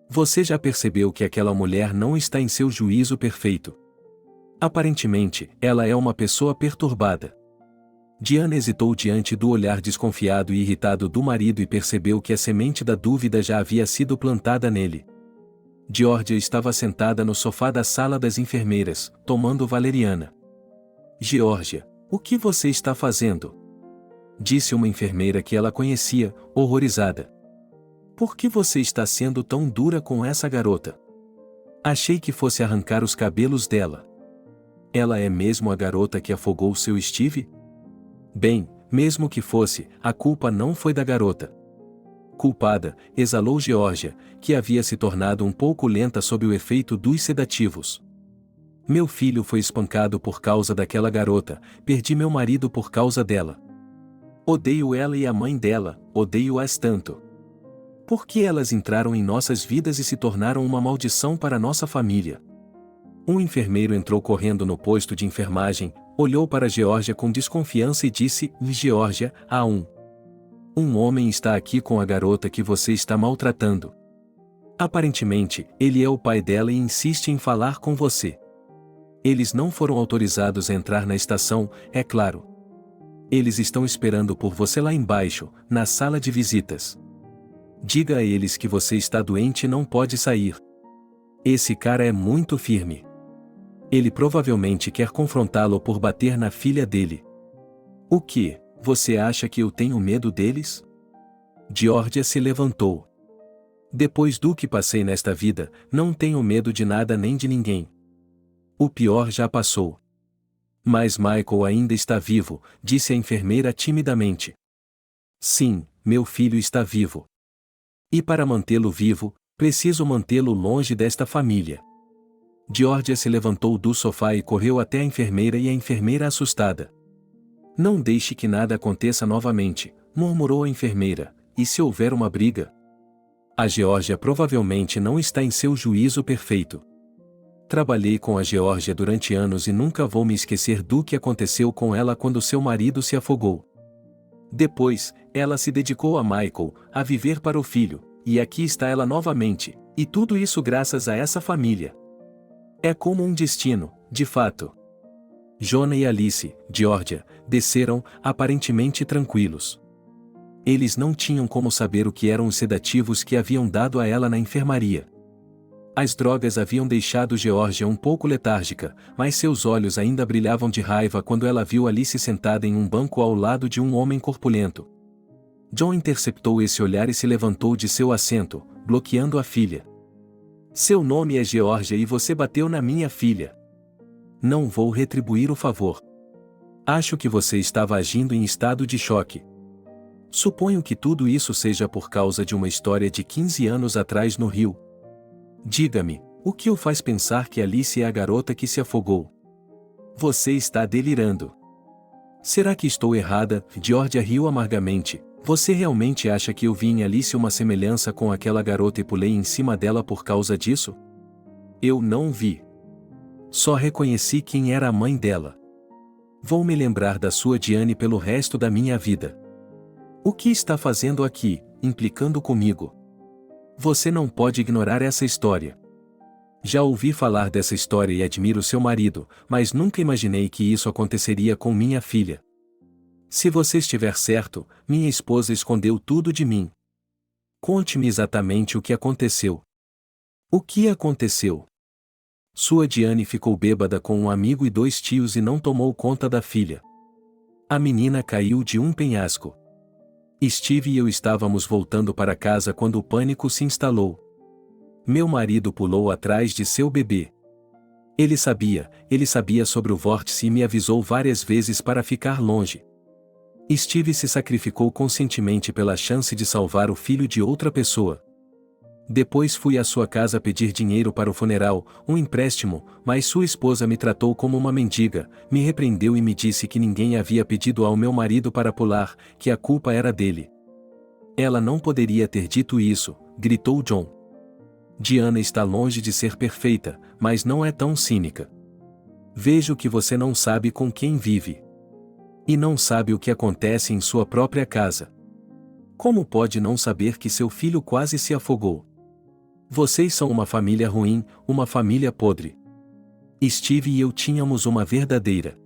Você já percebeu que aquela mulher não está em seu juízo perfeito. Aparentemente, ela é uma pessoa perturbada. Diana hesitou diante do olhar desconfiado e irritado do marido e percebeu que a semente da dúvida já havia sido plantada nele. Georgia estava sentada no sofá da sala das enfermeiras, tomando valeriana. Georgia, o que você está fazendo? Disse uma enfermeira que ela conhecia, horrorizada. Por que você está sendo tão dura com essa garota? Achei que fosse arrancar os cabelos dela. Ela é mesmo a garota que afogou seu Steve? Bem, mesmo que fosse, a culpa não foi da garota. Culpada, exalou Georgia, que havia se tornado um pouco lenta sob o efeito dos sedativos. Meu filho foi espancado por causa daquela garota, perdi meu marido por causa dela. Odeio ela e a mãe dela, odeio-as tanto. Por que elas entraram em nossas vidas e se tornaram uma maldição para nossa família? Um enfermeiro entrou correndo no posto de enfermagem, olhou para Georgia com desconfiança e disse: Georgia, há um homem está aqui com a garota que você está maltratando. Aparentemente, ele é o pai dela e insiste em falar com você. Eles não foram autorizados a entrar na estação, é claro. Eles estão esperando por você lá embaixo, na sala de visitas. Diga a eles que você está doente e não pode sair. Esse cara é muito firme. Ele provavelmente quer confrontá-lo por bater na filha dele. O que? Você acha que eu tenho medo deles? Georgia se levantou. Depois do que passei nesta vida, não tenho medo de nada nem de ninguém. O pior já passou. Mas Michael ainda está vivo, disse a enfermeira timidamente. Sim, meu filho está vivo. E para mantê-lo vivo, preciso mantê-lo longe desta família. Georgia se levantou do sofá e correu até a enfermeira e a enfermeira assustada. Não deixe que nada aconteça novamente, murmurou a enfermeira, e se houver uma briga? A Georgia provavelmente não está em seu juízo perfeito. Trabalhei com a Georgia durante anos e nunca vou me esquecer do que aconteceu com ela quando seu marido se afogou. Depois, ela se dedicou a Michael, a viver para o filho, e aqui está ela novamente, E tudo isso graças a essa família. É como um destino, de fato. Jonah e Alice, Geórgia, desceram, aparentemente tranquilos. Eles não tinham como saber o que eram os sedativos que haviam dado a ela na enfermaria. As drogas haviam deixado Geórgia um pouco letárgica, mas seus olhos ainda brilhavam de raiva quando ela viu Alice sentada em um banco ao lado de um homem corpulento. John interceptou esse olhar e se levantou de seu assento, bloqueando a filha. Seu nome é Geórgia e você bateu na minha filha. Não vou retribuir o favor. Acho que você estava agindo em estado de choque. Suponho que tudo isso seja por causa de uma história de 15 anos atrás no rio. Diga-me, o que o faz pensar que Alice é a garota que se afogou? Você está delirando. Será que estou errada? Geórgia riu amargamente. Você realmente acha que eu vi em Alice uma semelhança com aquela garota e pulei em cima dela por causa disso? Eu não vi. Só reconheci quem era a mãe dela. Vou me lembrar da sua Diane pelo resto da minha vida. O que está fazendo aqui, implicando comigo? Você não pode ignorar essa história. Já ouvi falar dessa história e admiro seu marido, mas nunca imaginei que isso aconteceria com minha filha. Se você estiver certo, minha esposa escondeu tudo de mim. Conte-me exatamente o que aconteceu. O que aconteceu? Sua Diane ficou bêbada com um amigo e 2 tios e não tomou conta da filha. A menina caiu de um penhasco. Steve e eu estávamos voltando para casa quando o pânico se instalou. Meu marido pulou atrás de seu bebê. Ele sabia sobre o vórtice e me avisou várias vezes para ficar longe. Steve se sacrificou conscientemente pela chance de salvar o filho de outra pessoa. Depois fui à sua casa pedir dinheiro para o funeral, um empréstimo, mas sua esposa me tratou como uma mendiga, me repreendeu e me disse que ninguém havia pedido ao meu marido para pular, que a culpa era dele. Ela não poderia ter dito isso, gritou John. Diana está longe de ser perfeita, mas não é tão cínica. Vejo que você não sabe com quem vive. E não sabe o que acontece em sua própria casa. Como pode não saber que seu filho quase se afogou? Vocês são uma família ruim, uma família podre. Steve e eu tínhamos uma verdadeira.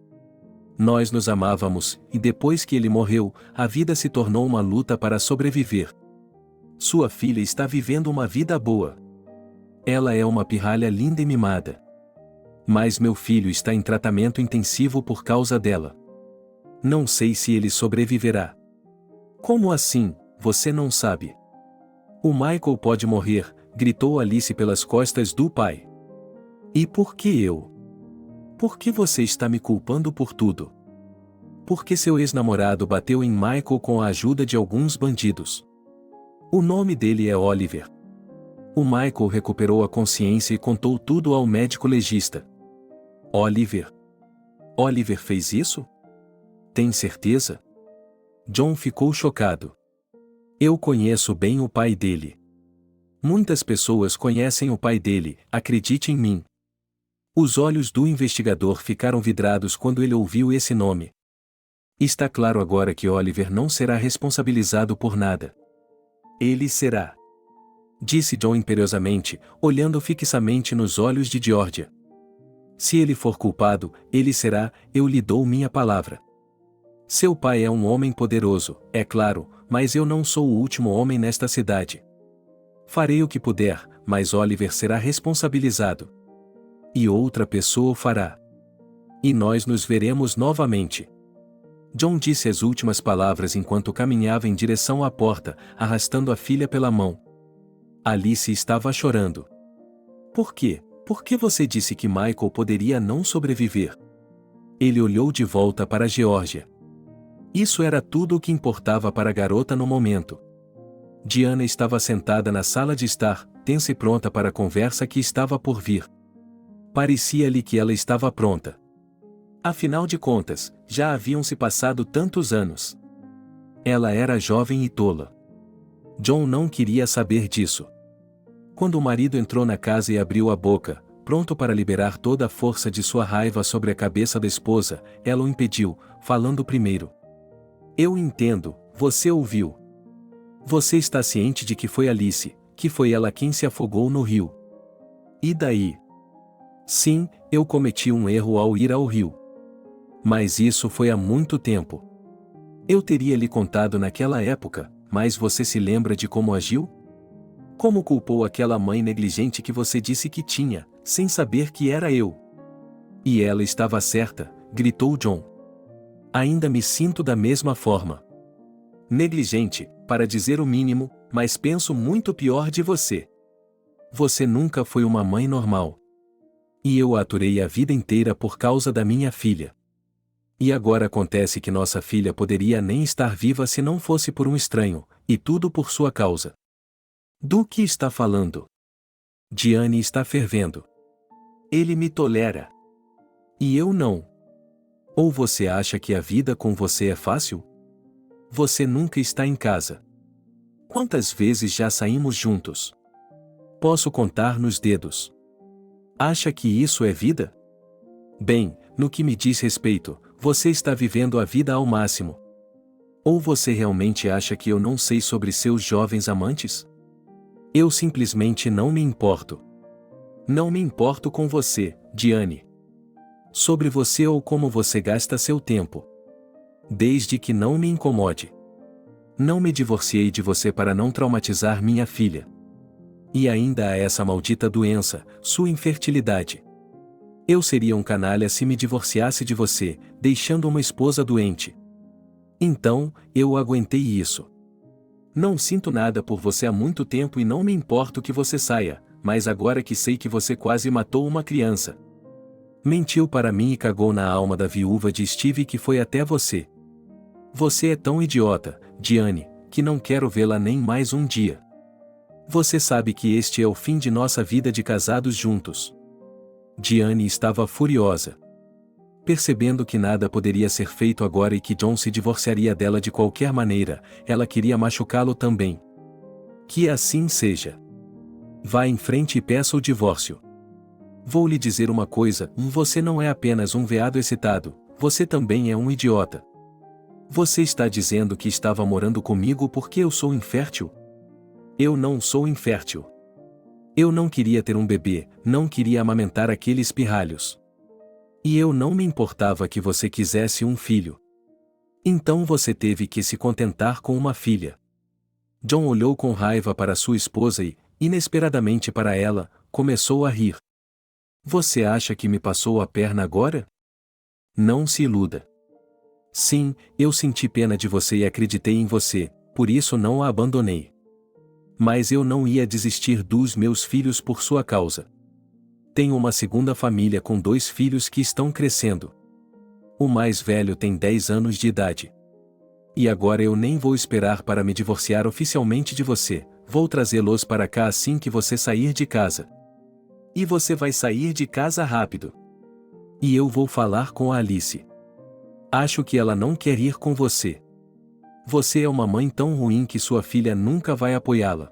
Nós nos amávamos, e depois que ele morreu, a vida se tornou uma luta para sobreviver. Sua filha está vivendo uma vida boa. Ela é uma pirralha linda e mimada. Mas meu filho está em tratamento intensivo por causa dela. Não sei se ele sobreviverá. Como assim, você não sabe? O Michael pode morrer, gritou Alice pelas costas do pai. E por que eu? Por que você está me culpando por tudo? Porque seu ex-namorado bateu em Michael com a ajuda de alguns bandidos. O nome dele é Oliver. O Michael recuperou a consciência e contou tudo ao médico legista. Oliver? Oliver fez isso? Tem certeza? John ficou chocado. Eu conheço bem o pai dele. Muitas pessoas conhecem o pai dele, acredite em mim. Os olhos do investigador ficaram vidrados quando ele ouviu esse nome. Está claro agora que Oliver não será responsabilizado por nada. Ele será. Disse John imperiosamente, olhando fixamente nos olhos de Geórgia. Se ele for culpado, ele será, eu lhe dou minha palavra. Seu pai é um homem poderoso, é claro, mas eu não sou o último homem nesta cidade. Farei o que puder, mas Oliver será responsabilizado. E outra pessoa o fará. E nós nos veremos novamente. John disse as últimas palavras enquanto caminhava em direção à porta, arrastando a filha pela mão. Alice estava chorando. Por quê? Por que você disse que Michael poderia não sobreviver? Ele olhou de volta para Geórgia. Isso era tudo o que importava para a garota no momento. Diana estava sentada na sala de estar, tensa e pronta para a conversa que estava por vir. Parecia-lhe que ela estava pronta. Afinal de contas, já haviam se passado tantos anos. Ela era jovem e tola. John não queria saber disso. Quando o marido entrou na casa e abriu a boca, pronto para liberar toda a força de sua raiva sobre a cabeça da esposa, ela o impediu, falando primeiro. Eu entendo, você ouviu. Você está ciente de que foi Alice, que foi ela quem se afogou no rio. E daí? Sim, eu cometi um erro ao ir ao rio. Mas isso foi há muito tempo. Eu teria lhe contado naquela época, mas você se lembra de como agiu? Como culpou aquela mãe negligente que você disse que tinha, sem saber que era eu? E ela estava certa, gritou John. Ainda me sinto da mesma forma. Negligente, para dizer o mínimo, mas penso muito pior de você. Você nunca foi uma mãe normal. E eu a aturei a vida inteira por causa da minha filha. E agora acontece que nossa filha poderia nem estar viva se não fosse por um estranho, e tudo por sua causa. Do que está falando? Diane está fervendo. Ele me tolera. E eu não. Ou você acha que a vida com você é fácil? Você nunca está em casa. Quantas vezes já saímos juntos? Posso contar nos dedos. Acha que isso é vida? Bem, no que me diz respeito, você está vivendo a vida ao máximo. Ou você realmente acha que eu não sei sobre seus jovens amantes? Eu simplesmente não me importo. Não me importo com você, Diane. Sobre você ou como você gasta seu tempo. Desde que não me incomode. Não me divorciei de você para não traumatizar minha filha. E ainda há essa maldita doença, sua infertilidade. Eu seria um canalha se me divorciasse de você, deixando uma esposa doente. Então, eu aguentei isso. Não sinto nada por você há muito tempo e não me importo que você saia, mas agora que sei que você quase matou uma criança. Mentiu para mim e cagou na alma da viúva de Steve que foi até você. Você é tão idiota, Diane, que não quero vê-la nem mais um dia. Você sabe que este é o fim de nossa vida de casados juntos. Diane estava furiosa. Percebendo que nada poderia ser feito agora e que John se divorciaria dela de qualquer maneira, ela queria machucá-lo também. Que assim seja. Vá em frente e peça o divórcio. Vou lhe dizer uma coisa, você não é apenas um veado excitado, você também é um idiota. Você está dizendo que estava morando comigo porque eu sou infértil? Eu não sou infértil. Eu não queria ter um bebê, não queria amamentar aqueles pirralhos. E eu não me importava que você quisesse um filho. Então você teve que se contentar com uma filha. John olhou com raiva para sua esposa e, inesperadamente para ela, começou a rir. Você acha que me passou a perna agora? Não se iluda. Sim, eu senti pena de você e acreditei em você, por isso não a abandonei. Mas eu não ia desistir dos meus filhos por sua causa. Tenho uma segunda família com 2 filhos que estão crescendo. O mais velho tem 10 anos de idade. E agora eu nem vou esperar para me divorciar oficialmente de você, vou trazê-los para cá assim que você sair de casa. E você vai sair de casa rápido. E eu vou falar com a Alice. Acho que ela não quer ir com você. Você é uma mãe tão ruim que sua filha nunca vai apoiá-la.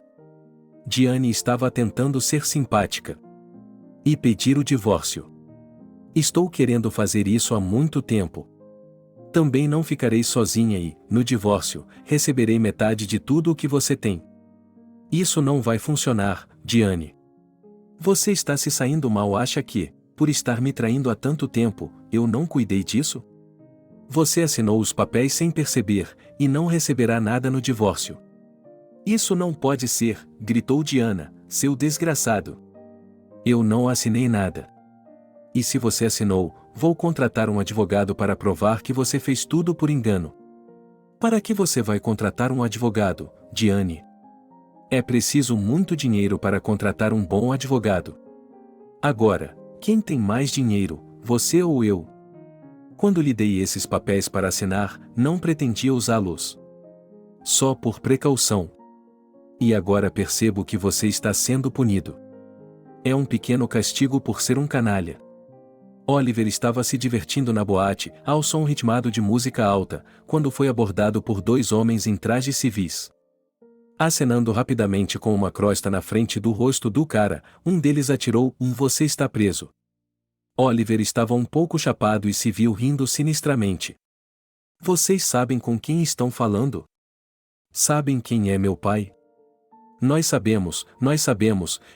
Diane estava tentando ser simpática. E pedir o divórcio. Estou querendo fazer isso há muito tempo. Também não ficarei sozinha e, no divórcio, receberei metade de tudo o que você tem. Isso não vai funcionar, Diane. Você está se saindo mal, acha que, por estar me traindo há tanto tempo, eu não cuidei disso? Você assinou os papéis sem perceber, e não receberá nada no divórcio. Isso não pode ser, gritou Diana, seu desgraçado. Eu não assinei nada. E se você assinou, vou contratar um advogado para provar que você fez tudo por engano. Para que você vai contratar um advogado, Diane? É preciso muito dinheiro para contratar um bom advogado. Agora, quem tem mais dinheiro, você ou eu? Quando lhe dei esses papéis para assinar, não pretendia usá-los. Só por precaução. E agora percebo que você está sendo punido. É um pequeno castigo por ser um canalha. Oliver estava se divertindo na boate, ao som ritmado de música alta, quando foi abordado por 2 homens em trajes civis. Acenando rapidamente com uma crosta na frente do rosto do cara, um deles atirou você está preso. Oliver estava um pouco chapado e se viu rindo sinistramente. Vocês sabem com quem estão falando? Sabem quem é meu pai? Nós sabemos,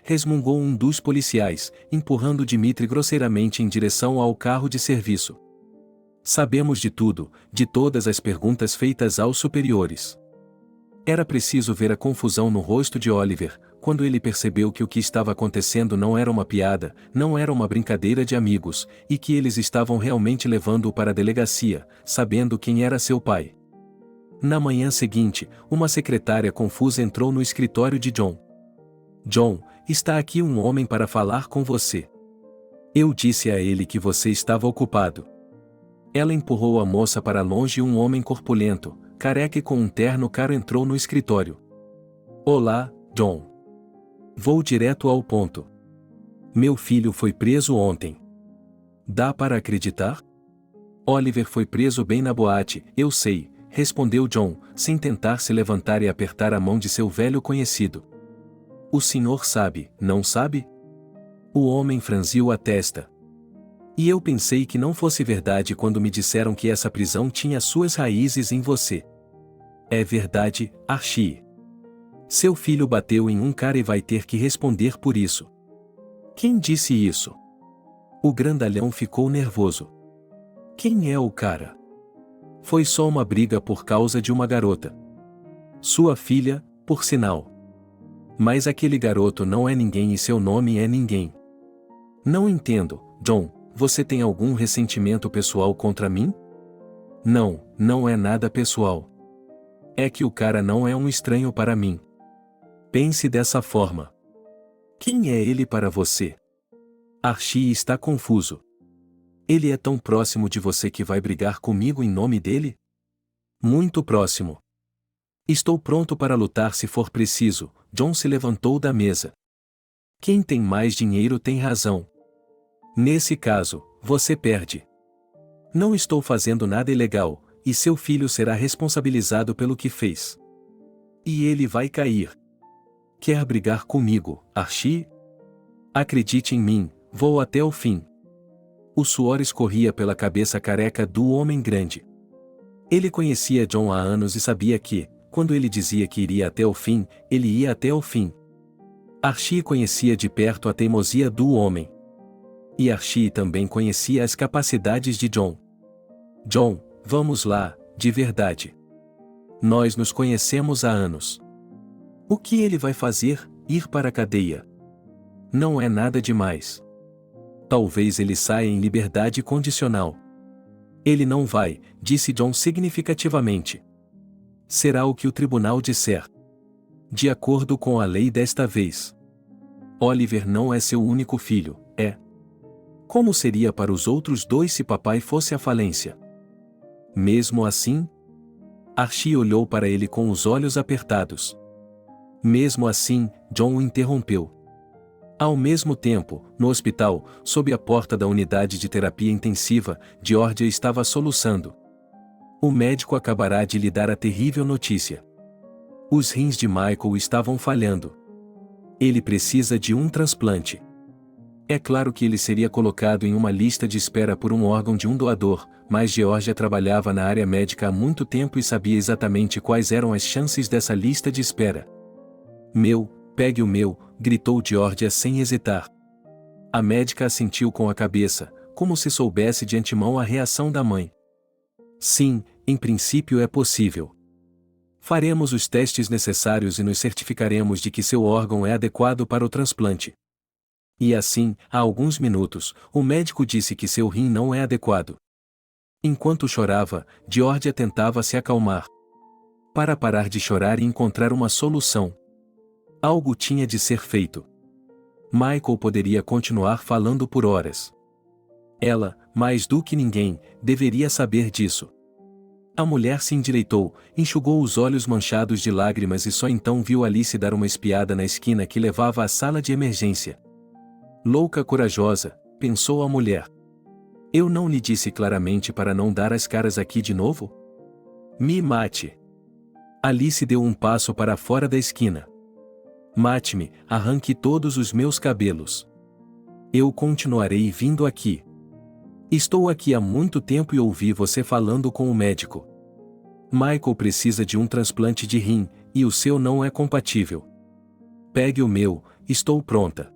resmungou um dos policiais, empurrando Dmitri grosseiramente em direção ao carro de serviço. Sabemos de tudo, de todas as perguntas feitas aos superiores. Era preciso ver a confusão no rosto de Oliver, quando ele percebeu que o que estava acontecendo não era uma piada, não era uma brincadeira de amigos, e que eles estavam realmente levando-o para a delegacia, sabendo quem era seu pai. Na manhã seguinte, uma secretária confusa entrou no escritório de John. John, está aqui um homem para falar com você. Eu disse a ele que você estava ocupado. Ela empurrou a moça para longe e um homem corpulento, careca e com um terno caro entrou no escritório. Olá, John. Vou direto ao ponto. Meu filho foi preso ontem. Dá para acreditar? Oliver foi preso bem na boate, eu sei, respondeu John, sem tentar se levantar e apertar a mão de seu velho conhecido. O senhor sabe, não sabe? O homem franziu a testa. E eu pensei que não fosse verdade quando me disseram que essa prisão tinha suas raízes em você. É verdade, Archie. Seu filho bateu em um cara e vai ter que responder por isso. Quem disse isso? O grandalhão ficou nervoso. Quem é o cara? Foi só uma briga por causa de uma garota. Sua filha, por sinal. Mas aquele garoto não é ninguém e seu nome é ninguém. Não entendo, John, você tem algum ressentimento pessoal contra mim? Não, não é nada pessoal. É que o cara não é um estranho para mim. Pense dessa forma. Quem é ele para você? Archie está confuso. Ele é tão próximo de você que vai brigar comigo em nome dele? Muito próximo. Estou pronto para lutar se for preciso. John se levantou da mesa. Quem tem mais dinheiro tem razão. Nesse caso, você perde. Não estou fazendo nada ilegal, e seu filho será responsabilizado pelo que fez. E ele vai cair. Quer brigar comigo, Archie? Acredite em mim, vou até o fim. O suor escorria pela cabeça careca do homem grande. Ele conhecia John há anos e sabia que, quando ele dizia que iria até o fim, ele ia até o fim. Archie conhecia de perto a teimosia do homem. E Archie também conhecia as capacidades de John. John, vamos lá, de verdade. Nós nos conhecemos há anos. O que ele vai fazer? Ir para a cadeia. Não é nada demais. Talvez ele saia em liberdade condicional. Ele não vai, disse John significativamente. Será o que o tribunal disser. De acordo com a lei desta vez. Oliver não é seu único filho, é? Como seria para os outros dois se papai fosse à falência? Mesmo assim? Archie olhou para ele com os olhos apertados. Mesmo assim, John o interrompeu. Ao mesmo tempo, no hospital, sob a porta da unidade de terapia intensiva, Georgia estava soluçando. O médico acabará de lhe dar a terrível notícia. Os rins de Michael estavam falhando. Ele precisa de um transplante. É claro que ele seria colocado em uma lista de espera por um órgão de um doador, mas Georgia trabalhava na área médica há muito tempo e sabia exatamente quais eram as chances dessa lista de espera. Pegue o meu, gritou Georgia sem hesitar. A médica assentiu com a cabeça, como se soubesse de antemão a reação da mãe. Sim, em princípio é possível. Faremos os testes necessários e nos certificaremos de que seu órgão é adequado para o transplante. E assim, há alguns minutos, o médico disse que seu rim não é adequado. Enquanto chorava, Georgia tentava se acalmar. Para parar de chorar e encontrar uma solução. Algo tinha de ser feito. Michael poderia continuar falando por horas. Ela, mais do que ninguém, deveria saber disso. A mulher se endireitou, enxugou os olhos manchados de lágrimas e só então viu Alice dar uma espiada na esquina que levava à sala de emergência. Louca corajosa, pensou a mulher. Eu não lhe disse claramente para não dar as caras aqui de novo? Me mate. Alice deu um passo para fora da esquina. Mate-me, arranque todos os meus cabelos. Eu continuarei vindo aqui. Estou aqui há muito tempo e ouvi você falando com o médico. Michael precisa de um transplante de rim, e o seu não é compatível. Pegue o meu, estou pronta.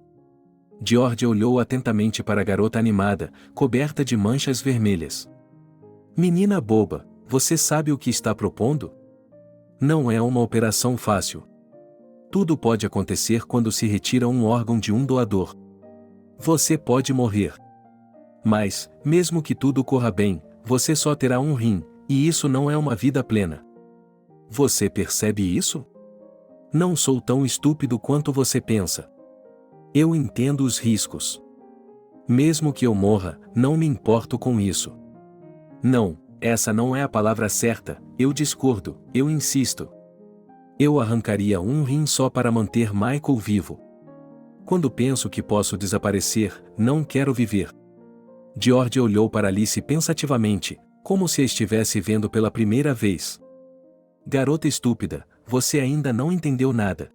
Georgia olhou atentamente para a garota animada, coberta de manchas vermelhas. Menina boba, você sabe o que está propondo? Não é uma operação fácil. Tudo pode acontecer quando se retira um órgão de um doador. Você pode morrer. Mas, mesmo que tudo corra bem, você só terá um rim, e isso não é uma vida plena. Você percebe isso? Não sou tão estúpido quanto você pensa. Eu entendo os riscos. Mesmo que eu morra, não me importo com isso. Não, essa não é a palavra certa, eu discordo, eu insisto. Eu arrancaria um rim só para manter Michael vivo. Quando penso que posso desaparecer, não quero viver. Georgia olhou para Alice pensativamente, como se a estivesse vendo pela primeira vez. Garota estúpida, você ainda não entendeu nada.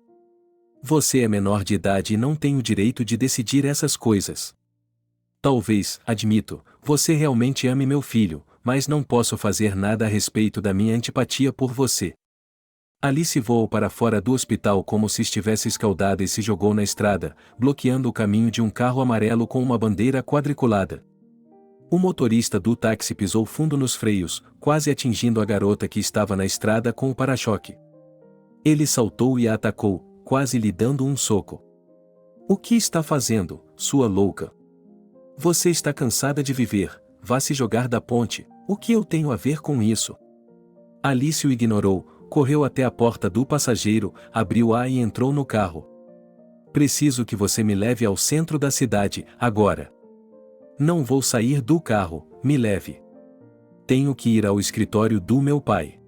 Você é menor de idade e não tem o direito de decidir essas coisas. Talvez, admito, você realmente ame meu filho, mas não posso fazer nada a respeito da minha antipatia por você. Alice voou para fora do hospital como se estivesse escaldada e se jogou na estrada, bloqueando o caminho de um carro amarelo com uma bandeira quadriculada. O motorista do táxi pisou fundo nos freios, quase atingindo a garota que estava na estrada com o para-choque. Ele saltou e a atacou, quase lhe dando um soco. O que está fazendo, sua louca? Você está cansada de viver, vá se jogar da ponte, o que eu tenho a ver com isso? Alice o ignorou, correu até a porta do passageiro, abriu-a e entrou no carro. Preciso que você me leve ao centro da cidade, agora. Não vou sair do carro, me leve. Tenho que ir ao escritório do meu pai.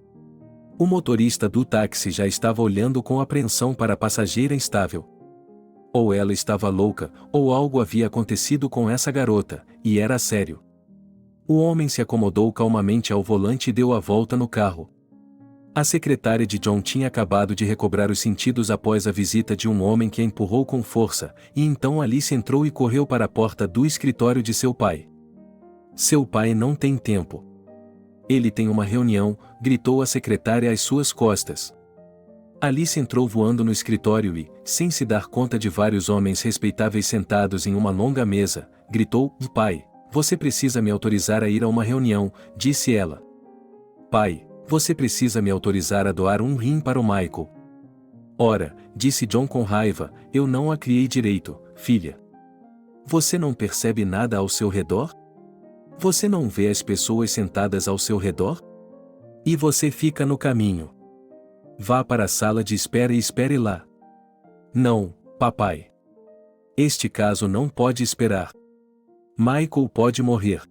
O motorista do táxi já estava olhando com apreensão para a passageira instável. Ou ela estava louca, ou algo havia acontecido com essa garota, e era sério. O homem se acomodou calmamente ao volante e deu a volta no carro. A secretária de John tinha acabado de recobrar os sentidos após a visita de um homem que a empurrou com força, e então Alice entrou e correu para a porta do escritório de seu pai. Seu pai não tem tempo. Ele tem uma reunião, gritou a secretária às suas costas. Alice entrou voando no escritório e, sem se dar conta de vários homens respeitáveis sentados em uma longa mesa, gritou: "Pai, você precisa me autorizar a ir a uma reunião", disse ela. "Pai, você precisa me autorizar a doar um rim para o Michael." "Ora", disse John com raiva, "eu não a criei direito, filha. Você não percebe nada ao seu redor? Você não vê as pessoas sentadas ao seu redor? E você fica no caminho. Vá para a sala de espera e espere lá." "Não, papai. Este caso não pode esperar. Michael pode morrer."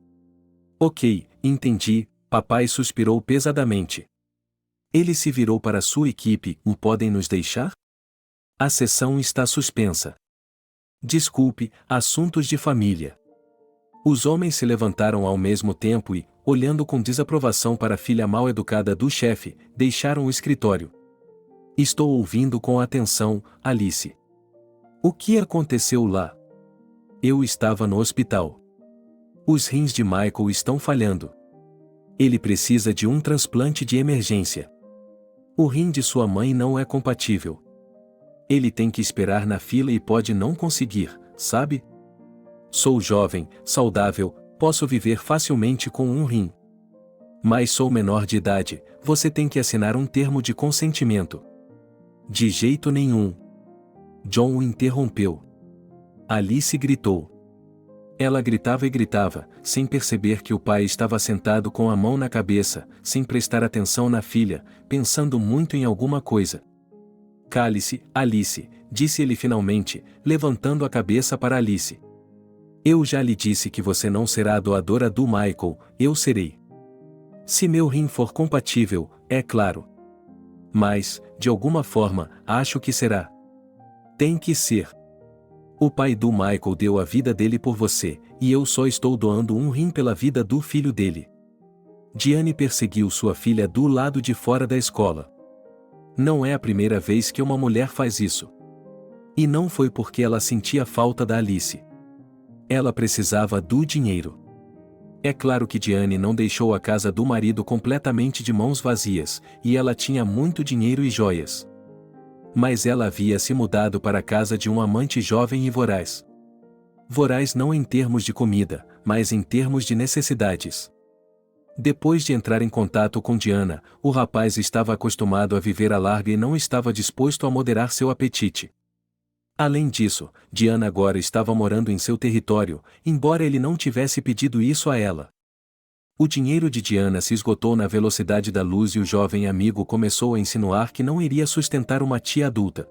"Ok, entendi", papai suspirou pesadamente. Ele se virou para sua equipe: "Podem nos deixar? A sessão está suspensa. Desculpe, assuntos de família." Os homens se levantaram ao mesmo tempo e, olhando com desaprovação para a filha mal educada do chefe, deixaram o escritório. "Estou ouvindo com atenção, Alice." "O que aconteceu lá?" "Eu estava no hospital. Os rins de Michael estão falhando. Ele precisa de um transplante de emergência. O rim de sua mãe não é compatível. Ele tem que esperar na fila e pode não conseguir, sabe? Sou jovem, saudável, posso viver facilmente com um rim. Mas sou menor de idade, você tem que assinar um termo de consentimento." "De jeito nenhum." John o interrompeu. Alice gritou. Ela gritava e gritava, sem perceber que o pai estava sentado com a mão na cabeça, sem prestar atenção na filha, pensando muito em alguma coisa. "Cale-se, Alice", disse ele finalmente, levantando a cabeça para Alice. "Eu já lhe disse que você não será a doadora do Michael, eu serei. Se meu rim for compatível, é claro. Mas, de alguma forma, acho que será. Tem que ser. O pai do Michael deu a vida dele por você, e eu só estou doando um rim pela vida do filho dele." Diane perseguiu sua filha do lado de fora da escola. Não é a primeira vez que uma mulher faz isso. E não foi porque ela sentia falta da Alice. Ela precisava do dinheiro. É claro que Diane não deixou a casa do marido completamente de mãos vazias, e ela tinha muito dinheiro e joias. Mas ela havia se mudado para a casa de um amante jovem e voraz. Voraz não em termos de comida, mas em termos de necessidades. Depois de entrar em contato com Diana, o rapaz estava acostumado a viver à larga e não estava disposto a moderar seu apetite. Além disso, Diana agora estava morando em seu território, embora ele não tivesse pedido isso a ela. O dinheiro de Diana se esgotou na velocidade da luz e o jovem amigo começou a insinuar que não iria sustentar uma tia adulta.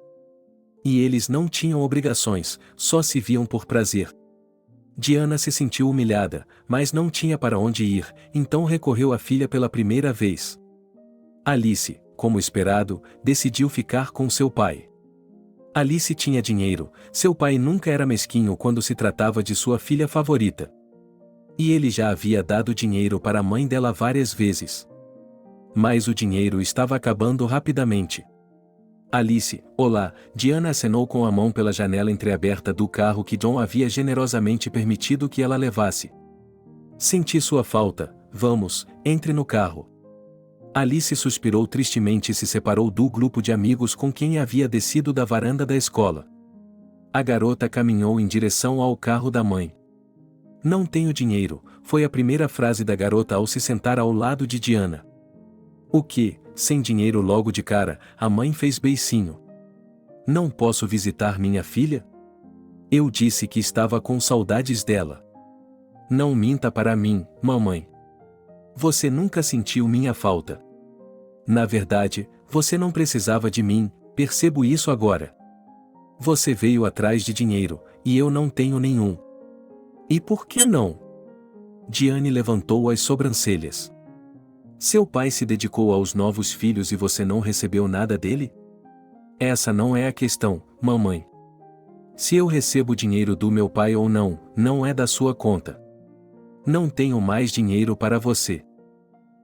E eles não tinham obrigações, só se viam por prazer. Diana se sentiu humilhada, mas não tinha para onde ir, então recorreu à filha pela primeira vez. Alice, como esperado, decidiu ficar com seu pai. Alice tinha dinheiro, seu pai nunca era mesquinho quando se tratava de sua filha favorita. E ele já havia dado dinheiro para a mãe dela várias vezes. Mas o dinheiro estava acabando rapidamente. Alice, olá, Diana acenou com a mão pela janela entreaberta do carro que John havia generosamente permitido que ela levasse. Senti sua falta, vamos, entre no carro. Alice suspirou tristemente e se separou do grupo de amigos com quem havia descido da varanda da escola. A garota caminhou em direção ao carro da mãe. Não tenho dinheiro, foi a primeira frase da garota ao se sentar ao lado de Diana. O que, sem dinheiro logo de cara, a mãe fez beicinho. Não posso visitar minha filha? Eu disse que estava com saudades dela. Não minta para mim, mamãe. Você nunca sentiu minha falta. Na verdade, você não precisava de mim, percebo isso agora. Você veio atrás de dinheiro, e eu não tenho nenhum. E por que não? Diane levantou as sobrancelhas. Seu pai se dedicou aos novos filhos e você não recebeu nada dele? Essa não é a questão, mamãe. Se eu recebo dinheiro do meu pai ou não, não é da sua conta. Não tenho mais dinheiro para você.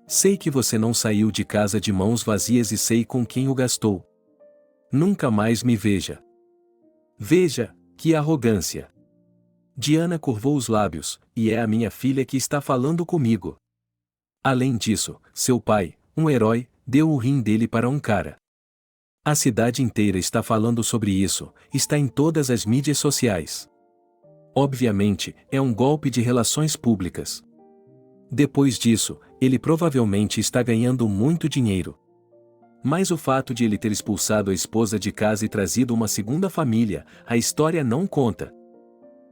Sei que você não saiu de casa de mãos vazias e sei com quem o gastou. Nunca mais me veja. Veja, que arrogância. Diana curvou os lábios, e é a minha filha que está falando comigo. Além disso, seu pai, um herói, deu o rim dele para um cara. A cidade inteira está falando sobre isso, está em todas as mídias sociais. Obviamente, é um golpe de relações públicas. Depois disso, ele provavelmente está ganhando muito dinheiro. Mas o fato de ele ter expulsado a esposa de casa e trazido uma segunda família, a história não conta.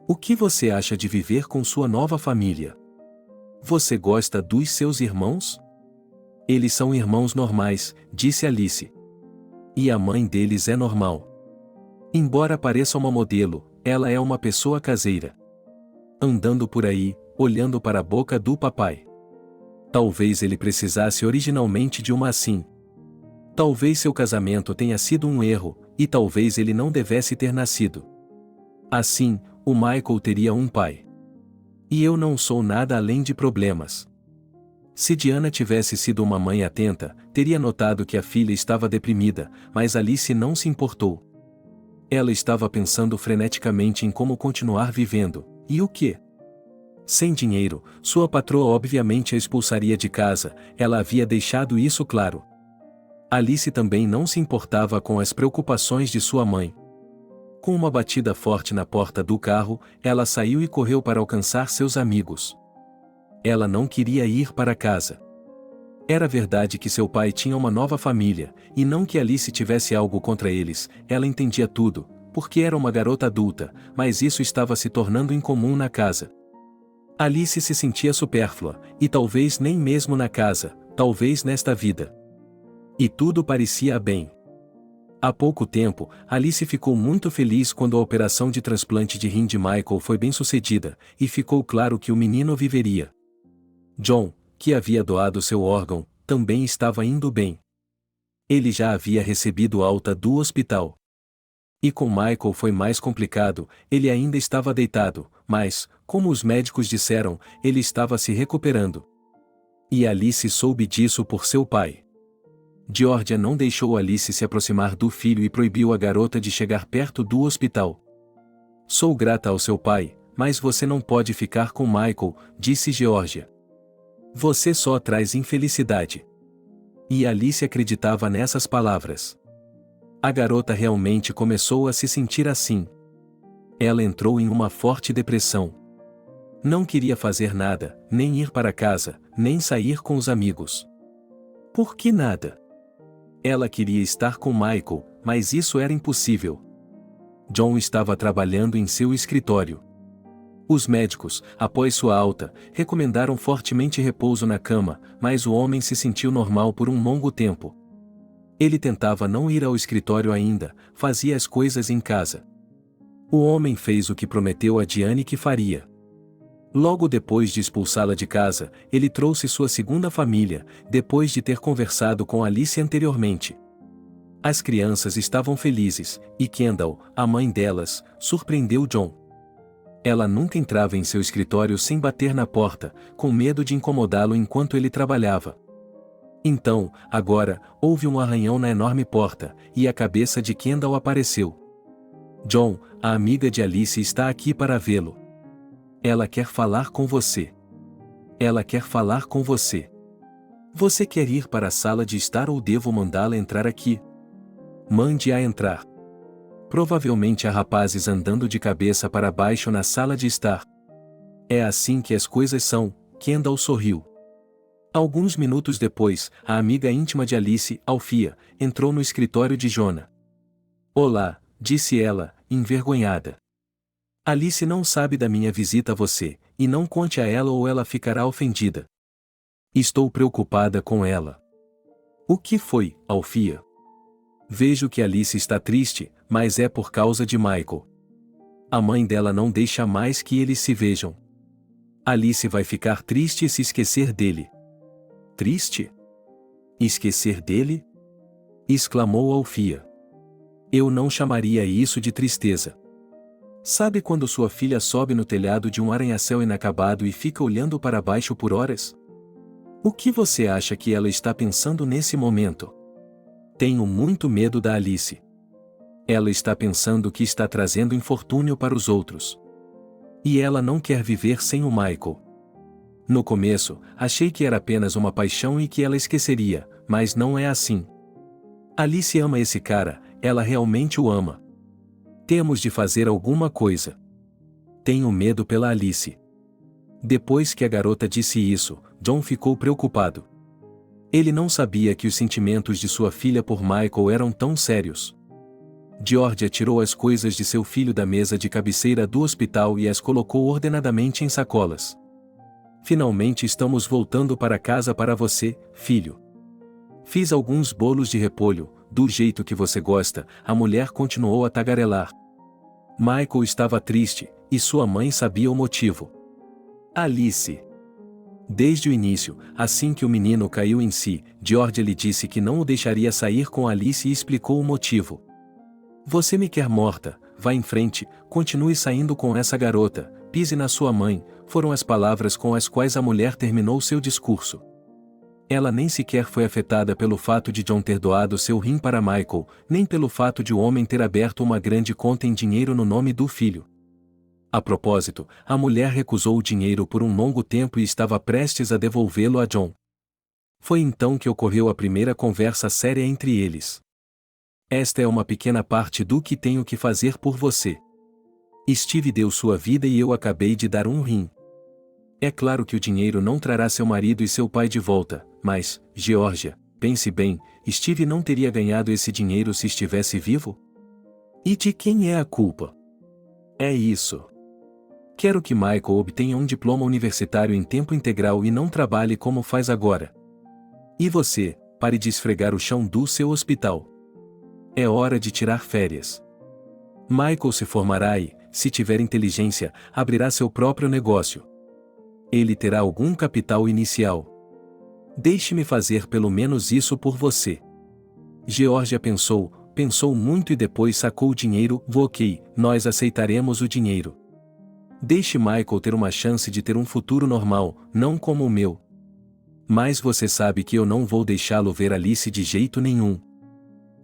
O que você acha de viver com sua nova família? Você gosta dos seus irmãos? Eles são irmãos normais, disse Alice. E a mãe deles é normal. Embora pareça uma modelo, ela é uma pessoa caseira. Andando por aí, olhando para a boca do papai. Talvez ele precisasse originalmente de uma assim. Talvez seu casamento tenha sido um erro, e talvez ele não devesse ter nascido. Assim, o Michael teria um pai. E eu não sou nada além de problemas. Se Diana tivesse sido uma mãe atenta, teria notado que a filha estava deprimida, mas Alice não se importou. Ela estava pensando freneticamente em como continuar vivendo, e o quê? Sem dinheiro, sua patroa obviamente a expulsaria de casa, ela havia deixado isso claro. Alice também não se importava com as preocupações de sua mãe. Com uma batida forte na porta do carro, ela saiu e correu para alcançar seus amigos. Ela não queria ir para casa. Era verdade que seu pai tinha uma nova família, e não que Alice tivesse algo contra eles, ela entendia tudo, porque era uma garota adulta, mas isso estava se tornando incomum na casa. Alice se sentia supérflua, e talvez nem mesmo na casa, talvez nesta vida. E tudo parecia bem. Há pouco tempo, Alice ficou muito feliz quando a operação de transplante de rim de Michael foi bem sucedida, e ficou claro que o menino viveria. John, que havia doado seu órgão, também estava indo bem. Ele já havia recebido alta do hospital. E com Michael foi mais complicado, ele ainda estava deitado, mas, como os médicos disseram, ele estava se recuperando. E Alice soube disso por seu pai. Georgia não deixou Alice se aproximar do filho e proibiu a garota de chegar perto do hospital. Sou grata ao seu pai, mas você não pode ficar com Michael, disse Georgia. Você só traz infelicidade. E Alice acreditava nessas palavras. A garota realmente começou a se sentir assim. Ela entrou em uma forte depressão. Não queria fazer nada, nem ir para casa, nem sair com os amigos. Por que nada? Ela queria estar com Michael, mas isso era impossível. John estava trabalhando em seu escritório. Os médicos, após sua alta, recomendaram fortemente repouso na cama, mas o homem se sentiu normal por um longo tempo. Ele tentava não ir ao escritório ainda, fazia as coisas em casa. O homem fez o que prometeu a Diane que faria. Logo depois de expulsá-la de casa, ele trouxe sua segunda família, depois de ter conversado com Alice anteriormente. As crianças estavam felizes, e Kendall, a mãe delas, surpreendeu John. Ela nunca entrava em seu escritório sem bater na porta, com medo de incomodá-lo enquanto ele trabalhava. Então, agora, houve um arranhão na enorme porta, e a cabeça de Kendall apareceu. John, a amiga de Alice está aqui para vê-lo. Ela quer falar com você. Ela quer falar com você. Você quer ir para a sala de estar ou devo mandá-la entrar aqui? Mande-a entrar. Provavelmente há rapazes andando de cabeça para baixo na sala de estar. É assim que as coisas são, Kendall sorriu. Alguns minutos depois, a amiga íntima de Alice, Alfia, entrou no escritório de Jonah. Olá, disse ela, envergonhada. Alice não sabe da minha visita a você, e não conte a ela ou ela ficará ofendida. Estou preocupada com ela. O que foi, Alfia? Vejo que Alice está triste, mas é por causa de Michael. A mãe dela não deixa mais que eles se vejam. Alice vai ficar triste e se esquecer dele. Triste? Esquecer dele? Exclamou Alfia. Eu não chamaria isso de tristeza. Sabe quando sua filha sobe no telhado de um arranha-céu inacabado e fica olhando para baixo por horas? O que você acha que ela está pensando nesse momento? Tenho muito medo da Alice. Ela está pensando que está trazendo infortúnio para os outros. E ela não quer viver sem o Michael. No começo, achei que era apenas uma paixão e que ela esqueceria, mas não é assim. Alice ama esse cara, ela realmente o ama. Temos de fazer alguma coisa. Tenho medo pela Alice. Depois que a garota disse isso, John ficou preocupado. Ele não sabia que os sentimentos de sua filha por Michael eram tão sérios. Georgia tirou as coisas de seu filho da mesa de cabeceira do hospital e as colocou ordenadamente em sacolas. Finalmente estamos voltando para casa para você, filho. Fiz alguns bolos de repolho, do jeito que você gosta, a mulher continuou a tagarelar. Michael estava triste, e sua mãe sabia o motivo. Alice. Desde o início, assim que o menino caiu em si, Georgia lhe disse que não o deixaria sair com Alice e explicou o motivo. Você me quer morta, vá em frente, continue saindo com essa garota, pise na sua mãe, foram as palavras com as quais a mulher terminou seu discurso. Ela nem sequer foi afetada pelo fato de John ter doado seu rim para Michael, nem pelo fato de o homem ter aberto uma grande conta em dinheiro no nome do filho. A propósito, a mulher recusou o dinheiro por um longo tempo e estava prestes a devolvê-lo a John. Foi então que ocorreu a primeira conversa séria entre eles. Esta é uma pequena parte do que tenho que fazer por você. Steve deu sua vida e eu acabei de dar um rim. É claro que o dinheiro não trará seu marido e seu pai de volta, mas, Georgia, pense bem, Steve não teria ganhado esse dinheiro se estivesse vivo? E de quem é a culpa? É isso. Quero que Michael obtenha um diploma universitário em tempo integral e não trabalhe como faz agora. E você, pare de esfregar o chão do seu hospital. É hora de tirar férias. Michael se formará e, se tiver inteligência, abrirá seu próprio negócio. Ele terá algum capital inicial. Deixe-me fazer pelo menos isso por você. Georgia pensou muito e depois sacou o dinheiro. Ok, nós aceitaremos o dinheiro. Deixe Michael ter uma chance de ter um futuro normal, não como o meu. Mas você sabe que eu não vou deixá-lo ver Alice de jeito nenhum.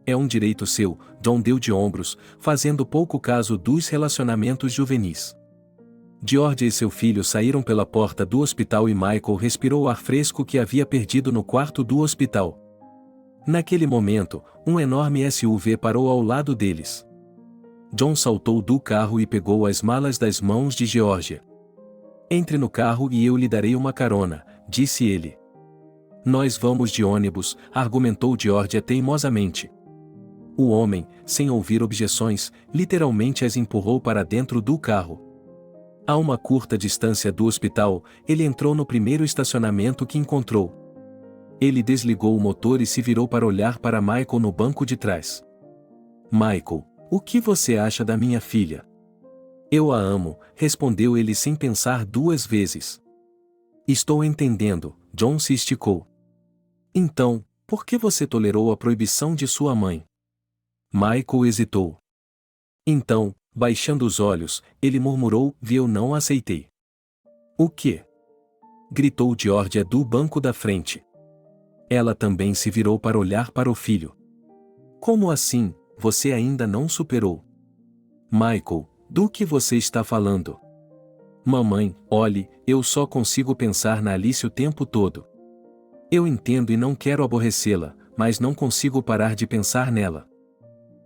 É um direito seu, John deu de ombros, fazendo pouco caso dos relacionamentos juvenis. Georgia e seu filho saíram pela porta do hospital e Michael respirou o ar fresco que havia perdido no quarto do hospital. Naquele momento, um enorme SUV parou ao lado deles. John saltou do carro e pegou as malas das mãos de Geórgia. Entre no carro e eu lhe darei uma carona, disse ele. Nós vamos de ônibus, argumentou Geórgia teimosamente. O homem, sem ouvir objeções, literalmente as empurrou para dentro do carro. A uma curta distância do hospital, ele entrou no primeiro estacionamento que encontrou. Ele desligou o motor e se virou para olhar para Michael no banco de trás. Michael, o que você acha da minha filha? Eu a amo, respondeu ele sem pensar duas vezes. Estou entendendo, John se esticou. Então, por que você tolerou a proibição de sua mãe? Michael hesitou. Então, baixando os olhos, ele murmurou: eu não aceitei. O quê? Gritou Geórgia do banco da frente. Ela também se virou para olhar para o filho. Como assim, você ainda não superou? Michael, do que você está falando? Mamãe, olhe, eu só consigo pensar na Alice o tempo todo. Eu entendo e não quero aborrecê-la, mas não consigo parar de pensar nela.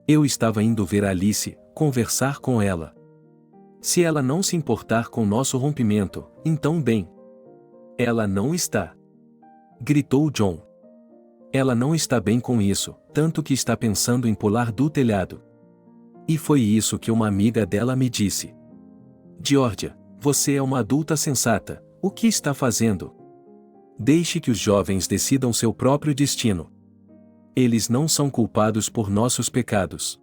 Eu estava indo ver a Alice, conversar com ela. Se ela não se importar com nosso rompimento, então bem. Ela não está. Gritou John. Ela não está bem com isso, tanto que está pensando em pular do telhado. E foi isso que uma amiga dela me disse. Geórgia, você é uma adulta sensata, o que está fazendo? Deixe que os jovens decidam seu próprio destino. Eles não são culpados por nossos pecados.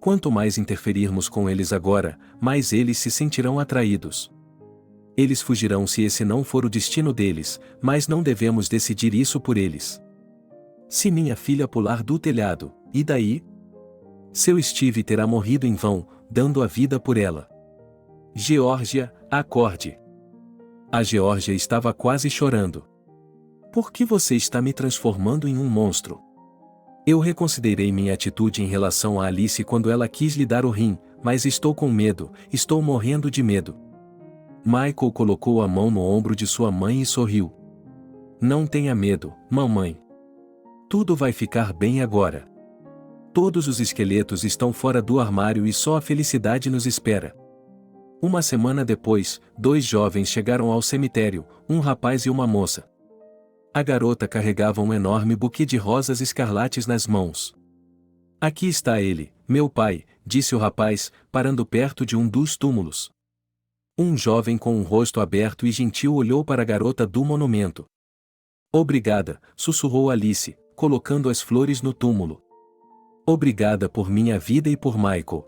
Quanto mais interferirmos com eles agora, mais eles se sentirão atraídos. Eles fugirão se esse não for o destino deles, mas não devemos decidir isso por eles. Se minha filha pular do telhado, e daí? Seu Steve terá morrido em vão, dando a vida por ela. Geórgia, acorde. A Geórgia estava quase chorando. Por que você está me transformando em um monstro? Eu reconsiderei minha atitude em relação a Alice quando ela quis lhe dar o rim, mas estou com medo, estou morrendo de medo. Michael colocou a mão no ombro de sua mãe e sorriu. Não tenha medo, mamãe. Tudo vai ficar bem agora. Todos os esqueletos estão fora do armário e só a felicidade nos espera. Uma semana depois, 2 jovens chegaram ao cemitério, um rapaz e uma moça. A garota carregava um enorme buquê de rosas escarlates nas mãos. Aqui está ele, meu pai, disse o rapaz, parando perto de um dos túmulos. Um jovem com um rosto aberto e gentil olhou para a garota do monumento. Obrigada, sussurrou Alice, colocando as flores no túmulo. Obrigada por minha vida e por Michael.